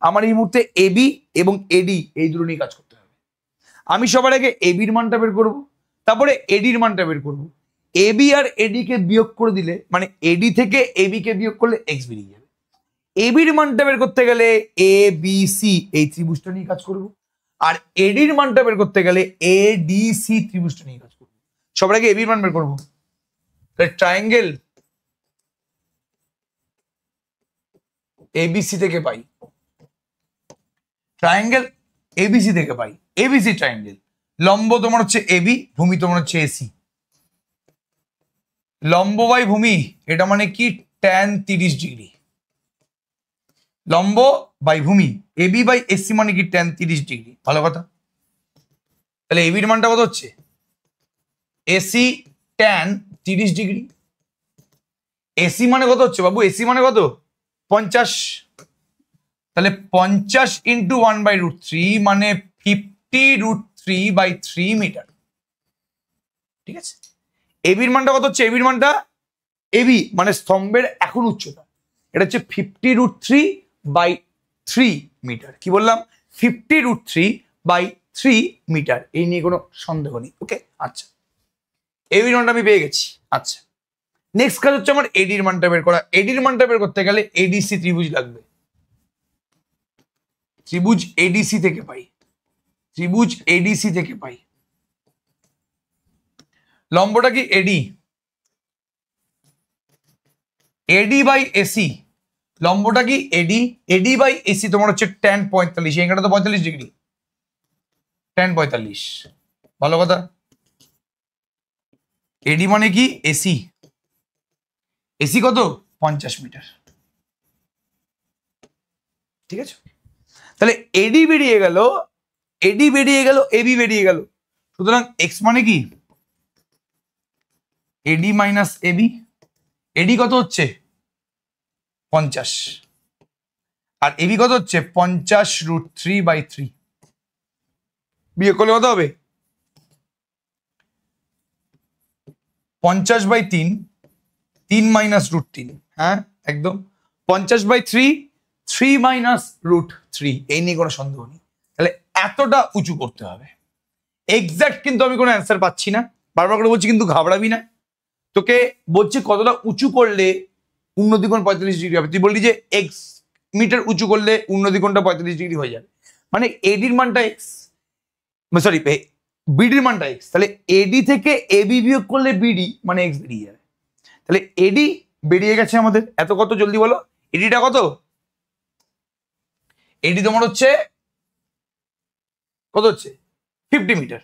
আমার এই মুহূর্তে এবি এবং এডি এই দুটো নিয়ে কাজ করতে হবে। আমি সবার আগে এবির মানটা বের করব, তারপরে এডির মানটা বের করব। এবি আর এডি কে বিয়োগ করে দিলে মানে এডি থেকে এবি কে বিয়োগ করলে এক্স বেরিয়ে যাবে। এবির মানটা বের করতে গেলে এ বি সি এই ত্রিভুজটা নিয়ে কাজ করব, আর এডির মানটা বের করতে গেলে এ ডি সি ত্রিভুজটা নিয়ে কাজ করব। সবার আগে এবির মান বের করবো। ট্রায়াঙ্গেল এবিসি থেকে পাই, ট্রায়াঙ্গেল এবিসি থেকে পাই এবিসি ট্রায়াঙ্গেল। লম্ব তোমার হচ্ছে এবি, ভূমি তোমার হচ্ছে এসি। লম্ব বাই ভূমি এটা মানে কি tan 30 ডিগ্রি। লম্ব বাই ভূমি এবি বাই এসি মানে কি tan 30 ডিগ্রি। ভালো কথা। তাহলে এবির মানটা কত হচ্ছে? AC tan 30 degree. এসি মানে কত হচ্ছে বাবু? এসি মানে কত? 50। তাহলে 50 ইন্টু 1/√3 মানে 50√3/3 মিটার, ঠিক আছে। এবির মানটা কত হচ্ছে? এবির মানটা এবি মানে স্তম্ভের এখন উচ্চতা, এটা হচ্ছে 50√3/3 মিটার। কি বললাম? 50√3/3 মিটার। এই নিয়ে কোনো সন্দেহ নেই। ওকে, আচ্ছা এবির মানটা আমি পেয়ে গেছি। আচ্ছা নেক্সট কাজ হচ্ছে আমার এডির মানটা বের করা। এডির মানটা বের করতে গেলে এডিসি ত্রিভুজ লাগবে। ত্রিভুজ এডিসি থেকে পাই, ত্রিভুজ এডিসি থেকে পাই। লম্বটা কি? এডি, এডি বাই এসি। লম্বটা কি? এডি, এডি বাই এসি তোমার হচ্ছে tan 45। এখানটা তো 45 ডিগ্রি, tan 45। ভালো কথা। এডি মানে কি? এসি। এসি কত? 50 মিটার, ঠিক আছে। তাহলে এডি বেরিয়ে গেল, এডি বেরিয়ে গেল, এবি বেরিয়ে গেল। সুতরাং এক্স মানে কি? এডি মাইনাস এবি। এডি কত হচ্ছে? 50, আর এবি কত হচ্ছে? 50√3/3। বিয়োগ করলে কত হবে? 50/3, 3 মাইনাস √3। হ্যাঁ একদম 50/3, 3 মাইনাস √3। এই নিয়ে কোনো সন্দেহ নেই। তাহলে এতটা উঁচু করতে হবে। এক্সাক্ট কিন্তু আমি কোনো অ্যান্সার পাচ্ছি না, বারবার করে বলছি, কিন্তু ঘাবড়াবি না। তোকে বলছে কতটা উঁচু করলে উন্নতি কোণ 45 ডিগ্রি হবে, তুই বললি যে এক্স মিটার উঁচু করলে উন্নতি কোণটা 45 ডিগ্রি হয়ে যাবে, মানে এডির মানটা এক্স, সরি বিডির মানটা এক্স, তাহলে এডি থেকে এবি বিয়োগ করলে বিডি মানে এক্স বেরিয়ে যাবে। তাহলে এডি বেরিয়ে গেছে আমাদের, এত কত জলদি বলো, এডিটা কত, এডি তোমার হচ্ছে কত হচ্ছে 50 মিটার,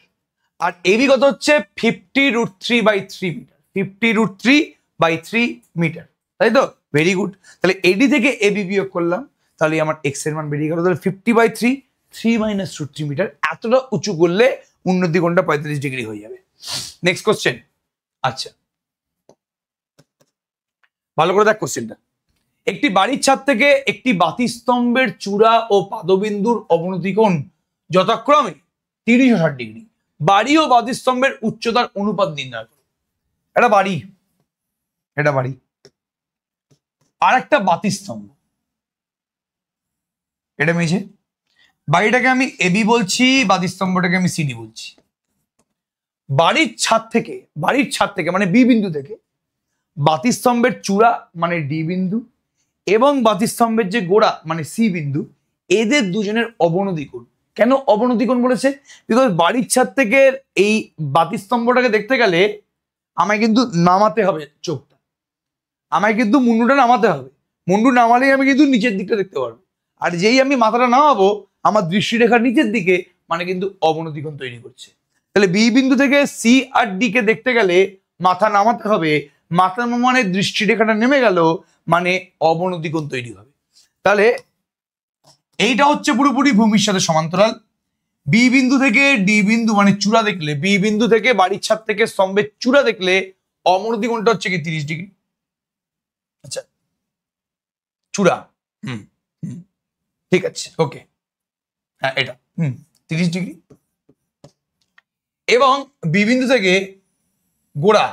আর এবি কত হচ্ছে 50√3/3 মিটার, 50√3/3 মিটার, তাই তো, ভেরি গুড। তাহলে এডি থেকে এবি বিয়োগ করলাম, তাহলে আমার এক্স এর মান বেরিয়ে গেল, তাহলে 50/3 3 - √3 মিটার, এতটা উঁচু করলে উন্নতি কোণটা 45 ডিগ্রি হয়ে যাবে। নেক্সট কোশ্চেন, আচ্ছা ভালো করে দেখ কোশ্চেনটা, একটি বাড়ির ছাদ থেকে একটি বাতিস্তম্ভের চূড়া ও পাদবিন্দুর অবনতি কোণ যথাক্রমে 30 ও 60 ডিগ্রি, বাড়ি ও বাতিস্তম্ভের উচ্চতার অনুপাত নির্ণয় করো। এটা বাড়ি, এটা বাড়ি, আর একটা বাতিস্তম্ভ, এটা মেঝে, বাড়িটাকে আমি এবি বলছি, বাতিস্তম্ভটাকে আমি সিডি বলছি। বাড়ির ছাদ থেকে মানে বি বিন্দু থেকে বাতিস্তম্ভের চূড়া মানে ডি বিন্দু এবং বাতিস্তম্ভের যে গোড়া মানে সি বিন্দু, এদের দুজনের অবনতি কোণ। কেন অবনতি কোণ বলেছে? বিকজ বাড়ির ছাদ থেকে এই বাতিস্তম্ভটাকে দেখতে গেলে আমায় কিন্তু নামাতে হবে চোখটা, আমায় কিন্তু মুন্ডুটা নামাতে হবে, মুন্ডু নামালেই আমি কিন্তু নিচের দিকটা দেখতে পারবো, আর যেই আমি মাথাটা নামাবো আমার দৃষ্টিরেখার নিচের দিকে মানে কিন্তু অবনতি কোণ তৈরি করছে। তাহলে বি বিন্দু থেকে সি আর ডি কে দেখতে গেলে মাথা নামাতে হবে, মাথা নামানোর দৃষ্টিরেখাটা নেমে গেল মানে অবনতি কোণ তৈরি হবে। তাহলে এইটা হচ্ছে পুরোপুরি ভূমির সাথে সমান্তরাল। বি বিন্দু থেকে ডি বিন্দু মানে চূড়া দেখলে, বি বিন্দু থেকে বাড়ির ছাদ থেকে স্তম্ভের চূড়া দেখলে অবনতি কোণটা হচ্ছে কি 30 ডিগ্রি। আচ্ছা চূড়া, ঠিক আছে, ওকে, হ্যাঁ এটা 30 ডিগ্রি, এবং বি বিন্দু থেকে গোড়া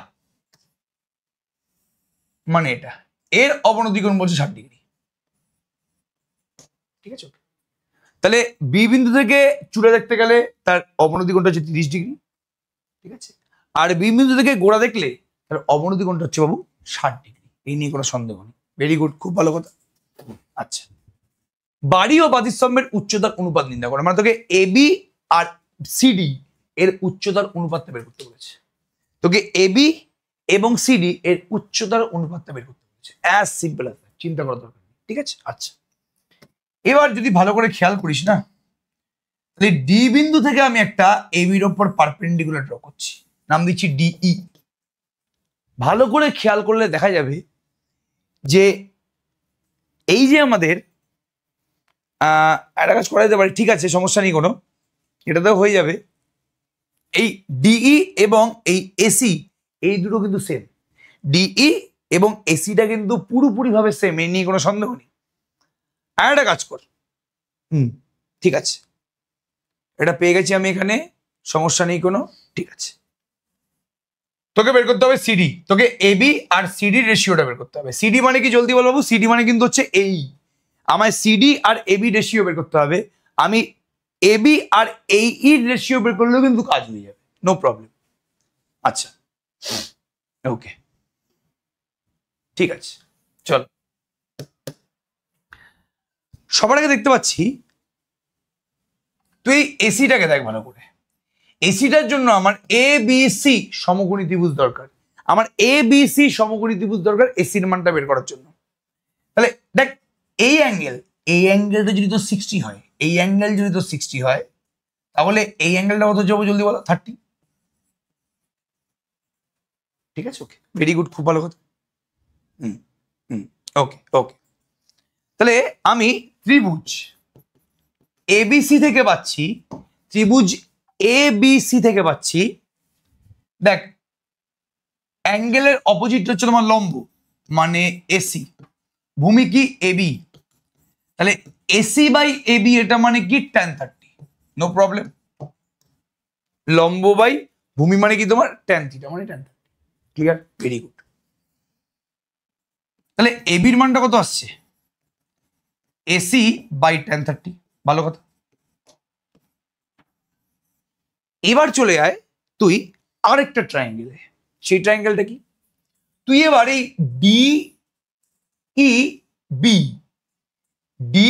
মানে এটা, এর অবনতি কোণ বলছে 60 ডিগ্রি, ঠিক আছে। তাহলে বি বিন্দু থেকে চূড়া দেখতে গেলে তার অবনতি কোণটা হচ্ছে 30 ডিগ্রি, ঠিক আছে, আর বি বিন্দু থেকে গোড়া দেখলে তার অবনতি কোণটা হচ্ছে বাবু 60 ডিগ্রি, এই নিয়ে কোনো সন্দেহ নেই, ভেরি গুড, খুব ভালো কথা। আচ্ছা, বাড়ি ও বাতিস্তম্ভের উচ্চতার অনুপাত নির্ণয় করো, মানে তোকে এবি আর সিডি এর উচ্চতার অনুপাতটা বের করতে বলেছে, তোকে এবি এবং সিডি এর উচ্চতার অনুপাতটা বের করতে বলেছে, অ্যাজ সিম্পল অ্যাজ দ্যাট, চিন্তা করার দরকার নেই, ঠিক আছে। আচ্ছা এবার যদি ভালো করে খেয়াল করিস না, তাহলে ডি বিন্দু থেকে আমি একটা এবির ওপর পারপেন্ডিকুলার ড্র করছি, নাম দিচ্ছি ডিই। ভালো করে খেয়াল করলে দেখা যাবে যে এই যে আমাদের একটা কাজ করা যেতে পারে, ঠিক আছে সমস্যা নেই কোনো, এটাতেও হয়ে যাবে, এই ডিই এবং এই এসি এই দুটো কিন্তু সেম, ডিই এবং এসিটা কিন্তু পুরোপুরি ভাবে সেম, এই নিয়ে কোনো সন্দেহ নেই। আর একটা কাজ কর, ঠিক আছে এটা পেয়ে গেছি আমি এখানে, সমস্যা নেই কোনো, ঠিক আছে। তোকে বের করতে হবে সিডি, তোকে এবি আর সিডি রেশিওটা বের করতে হবে। সিডি মানে কি জলদি বলবো, সিডি মানে কিন্তু হচ্ছে এই, আমায় সিডি আর এবি রেশিও বের করতে হবে, আমি এবি আর এই রেশিও বের করলেও কিন্তু কাজ হয়ে যাবে, নো প্রবলেম। আচ্ছা ওকে ঠিক আছে, চল সবার আগে দেখতে পাচ্ছি তুই এসিটাকে দেখ ভালো করে, এসিটার জন্য আমার এ বি সি সমকোণী ত্রিভুজ দরকার, আমার এ বি সি সমকোণী ত্রিভুজ দরকার এসির মানটা বের করার জন্য। তাহলে দেখ এই অ্যাঙ্গেলটা যদি তো 60 হয়, এই অ্যাঙ্গেল যদি তো 60 হয়, তাহলে এই অ্যাঙ্গেলটা কত যাবো জলদি বলো, 30, ঠিক আছে, ওকে ভেরি গুড, খুব ভালো কথা। ওকে ওকে, তাহলে আমি ত্রিভুজ এবিসি থেকে পাচ্ছি, ত্রিভুজ এবিসি থেকে পাচ্ছি, দেখ অ্যাঙ্গেলের অপোজিট হচ্ছে তোমার লম্ব মানে এসি, ভূমি কি এবি, তাহলে এসি বাই এবি এটা মানে কি tan 30, নো প্রবলেম, লম্ব বাই ভূমি মানে কি তোমার tan থিটা মানে tan 30, ক্লিয়ার, ভেরি গুড। তাহলে এবির মানটা কত আসছে, এসি বাই tan 30, ভালো কথা। এবার চলে আয় তুই আরেকটা ট্রায়াঙ্গেলে, সেই ট্রায়াঙ্গেলটা কি, তুই এবার এই ডি ই বি ডি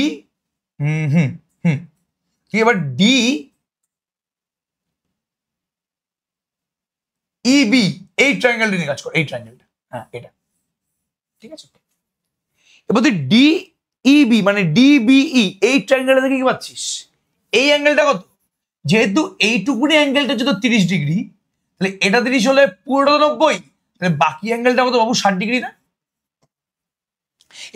তুই এবার ডি ই বি এই ট্রায়াঙ্গেলটা নিয়ে কাজ কর, এই ট্রায়াঙ্গেলটা, হ্যাঁ এটা ঠিক আছে। এবার তুই ডি ই বি মানে ডিবিই এই ট্রায়াঙ্গেলটা থেকে কি পাচ্ছিস, এই অ্যাঙ্গেলটা কত, যেহেতু এইটুকুনি অ্যাঙ্গেলটা হচ্ছে তো 30 ডিগ্রি, তাহলে এটা 30 হলে পুরোটা 90, তাহলে বাকি অ্যাঙ্গেলটা কত বাবু 60 ডিগ্রি না।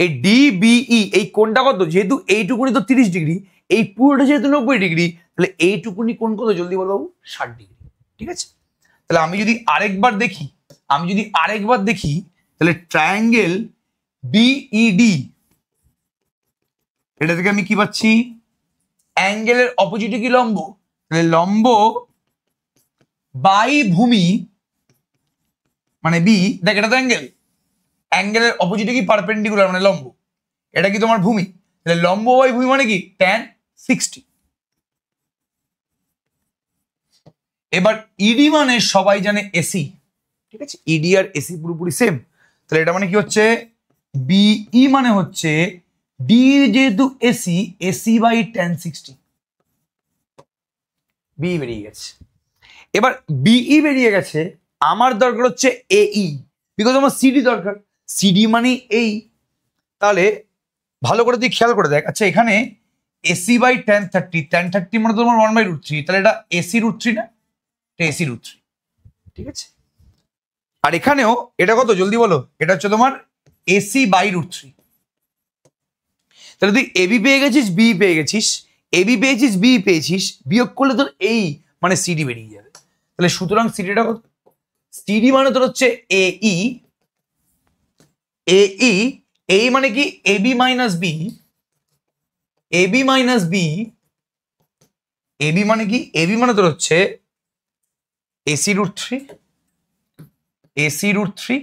এই ডিবিই এই কোণটা কত, যেহেতু এইটুকুনি তো 30 ডিগ্রি, এই পুরোটা যেহেতু 90 ডিগ্রি, তাহলে এইটুকুনি কোণ কত জলদি বল বাবু, 60 ডিগ্রি। ঠিক আছে, তাহলে আমি যদি আরেকবার দেখি তাহলে ট্রায়াঙ্গেল বিইডি এটা থেকে আমি কি পাচ্ছি, অ্যাঙ্গেলের অপোজিটে কি লম্ব, তাহলে লম্ব বাই ভূমি মানে বি, দেখ এটা তো অ্যাঙ্গেলের অপোজিটে কি পারপেন্ডিকুলার মানে লম্ব, এটা কি তোমার ভূমি, তাহলে লম্ব বাই ভূমি মানে কি tan 60। এবার ইডি মানে সবাই জানে এসি, ঠিক আছে, ইডি আর এসি পুরোপুরি সেম, তাহলে এটা মানে কি হচ্ছে বিই মানে হচ্ছে ডি যেহেতু AC, AC by tan 60, B বেরিয়ে গেছে। এবার বিই বেরিয়ে গেছে, আমার দরকার হচ্ছে এই, বিকজ আমার সিডি দরকার, সিডি মানে এই, তাহলে ভালো করে তুই খেয়াল করে দেখ। আচ্ছা এখানে এসি বাই tan 30 মানে তোমার 1/√3, তাহলে এটা এসি √3 না, এটা এসি √3, ঠিক আছে। আর এখানেও এটা কত জলদি বলো, এটা হচ্ছে তোমার এসি বাই √3, তাহলে তুই এবি পেয়ে গেছিস, বি পেয়ে গেছিস, এবি পেয়েছিস, বি পেয়েছিস, বিয়োগ করলে তোর এই মানে সিডি বেরিয়ে যাবে। তাহলে সুতরাং সিডিটা কত, সিডি মানে তোর হচ্ছে এই, এই মানে কি AB minus B, AB minus B, AB মানে কি, এবি মানে তোর হচ্ছে এসি √3, এসি √3,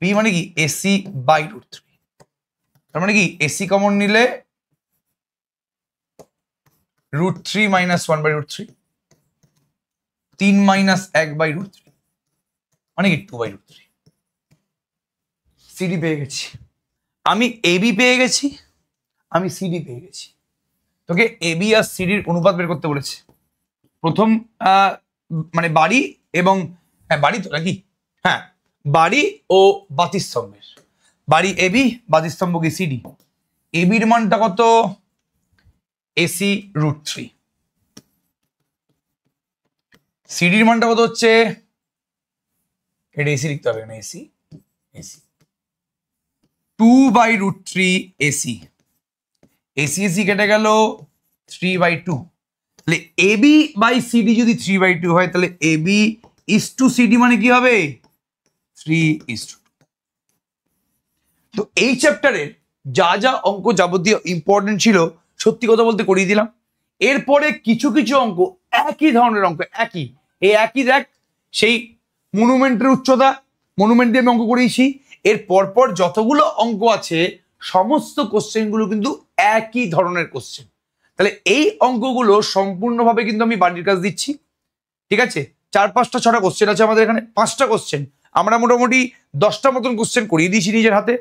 বি মানে কি এসি বাই √3, তার মানে কি এসি কমন নিলে √3 মাইনাস 1/√3, 3 মাইনাস 1/√3 মানে কি 2/√3। সিডি পেয়ে গেছি, আমি এবি পেয়ে গেছি, আমি সিডি পেয়ে গেছি। তোকে এবি আর সিডির অনুপাত বের করতে বলেছে। প্রথম মানে বাড়ি এবং হ্যাঁ বাড়ি তো নাকি, হ্যাঁ বাড়ি ও বাতিস্তম্ভের, বাড়ি এবি, বাতিস্তম্ভ কি সিডি। এবির মানটা কত, এসি √3, সিডির মানটা কত হচ্ছে, এটা এসি লিখতে হবে না, AC AC 2/√3 AC, AC AC কেটে গেল 3/2, তাহলে এবি বাই সিডি যদি 3/2 হয়, তাহলে এবি ইস টু সিডি মানে কি হবে 3:2। তো এই চ্যাপ্টারের যা যা অঙ্ক যাবতীয় ইম্পর্টেন্ট ছিল সত্যি কথা বলতে করিয়ে দিলাম। এরপরে কিছু কিছু অঙ্ক একই ধরনের অঙ্ক, একই দেখ, সেই মনুমেন্টের উচ্চতা, মনুমেন্ট দিয়ে আমি অঙ্ক করিয়েছি, এর পরপর যতগুলো অঙ্ক আছে সমস্ত কোশ্চেনগুলো কিন্তু একই ধরনের কোশ্চেন। তাহলে এই অঙ্কগুলো সম্পূর্ণভাবে কিন্তু আমি বাড়ির কাজ দিচ্ছি, ঠিক আছে। 4-5টা 6টা কোশ্চেন আছে আমাদের এখানে, 5টা কোশ্চেন আমরা মোটামুটি 10টা মতন কোশ্চেন করিয়ে দিয়েছি নিজের হাতে,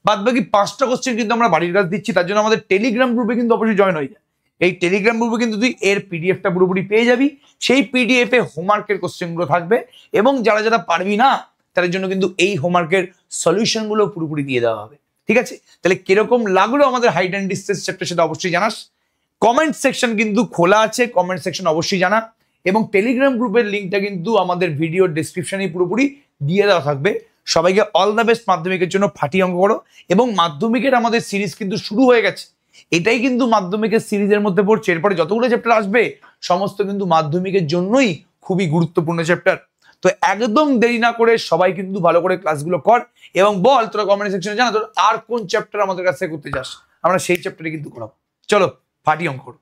বাদ বাকি 5টা কোশ্চেন কিন্তু আমরা বাড়ির কাজ দিচ্ছি। তার জন্য আমাদের টেলিগ্রাম গ্রুপে কিন্তু অবশ্যই জয়েন হয়ে যায়। এই টেলিগ্রাম গ্রুপে কিন্তু তুই এর পিডিএফটা পুরোপুরি পেয়ে যাবি, সেই পিডিএফে হোমওয়ার্কের কোশ্চেনগুলো থাকবে এবং যারা যারা পারবি না তাদের জন্য কিন্তু এই হোমওয়ার্কের সলিউশনগুলো পুরোপুরি দিয়ে দেওয়া হবে, ঠিক আছে। তাহলে কিরকম লাগলো আমাদের হাইট অ্যান্ড ডিসটেন্স চ্যাপ্টার সেটা অবশ্যই জানাস, কমেন্ট সেকশন কিন্তু খোলা আছে, কমেন্ট সেকশন অবশ্যই জানা, এবং টেলিগ্রাম গ্রুপের লিঙ্কটা কিন্তু আমাদের ভিডিওর ডেসক্রিপশনে পুরোপুরি দিয়ে দেওয়া থাকবে। সবাইকে অল দ্য বেস্ট মাধ্যমিকের জন্য, ফাটিয়ে অঙ্ক করো, এবং মাধ্যমিকের আমাদের সিরিজ কিন্তু শুরু হয়ে গেছে, এটাই কিন্তু মাধ্যমিকের সিরিজের মধ্যে পড়ছে। এরপরে যতগুলো চ্যাপ্টার আসবে সমস্ত কিন্তু মাধ্যমিকের জন্যই খুবই গুরুত্বপূর্ণ চ্যাপ্টার। তো একদম দেরি না করে সবাই কিন্তু ভালো করে ক্লাসগুলো কর এবং বল তোরা কমেন্ট সেকশনে জানা তোর আর কোন চ্যাপ্টার আমাদের কাছে করতে চাস, আমরা সেই চ্যাপ্টারে কিন্তু করাবো। চলো ফাটিয়ে অঙ্ক করো।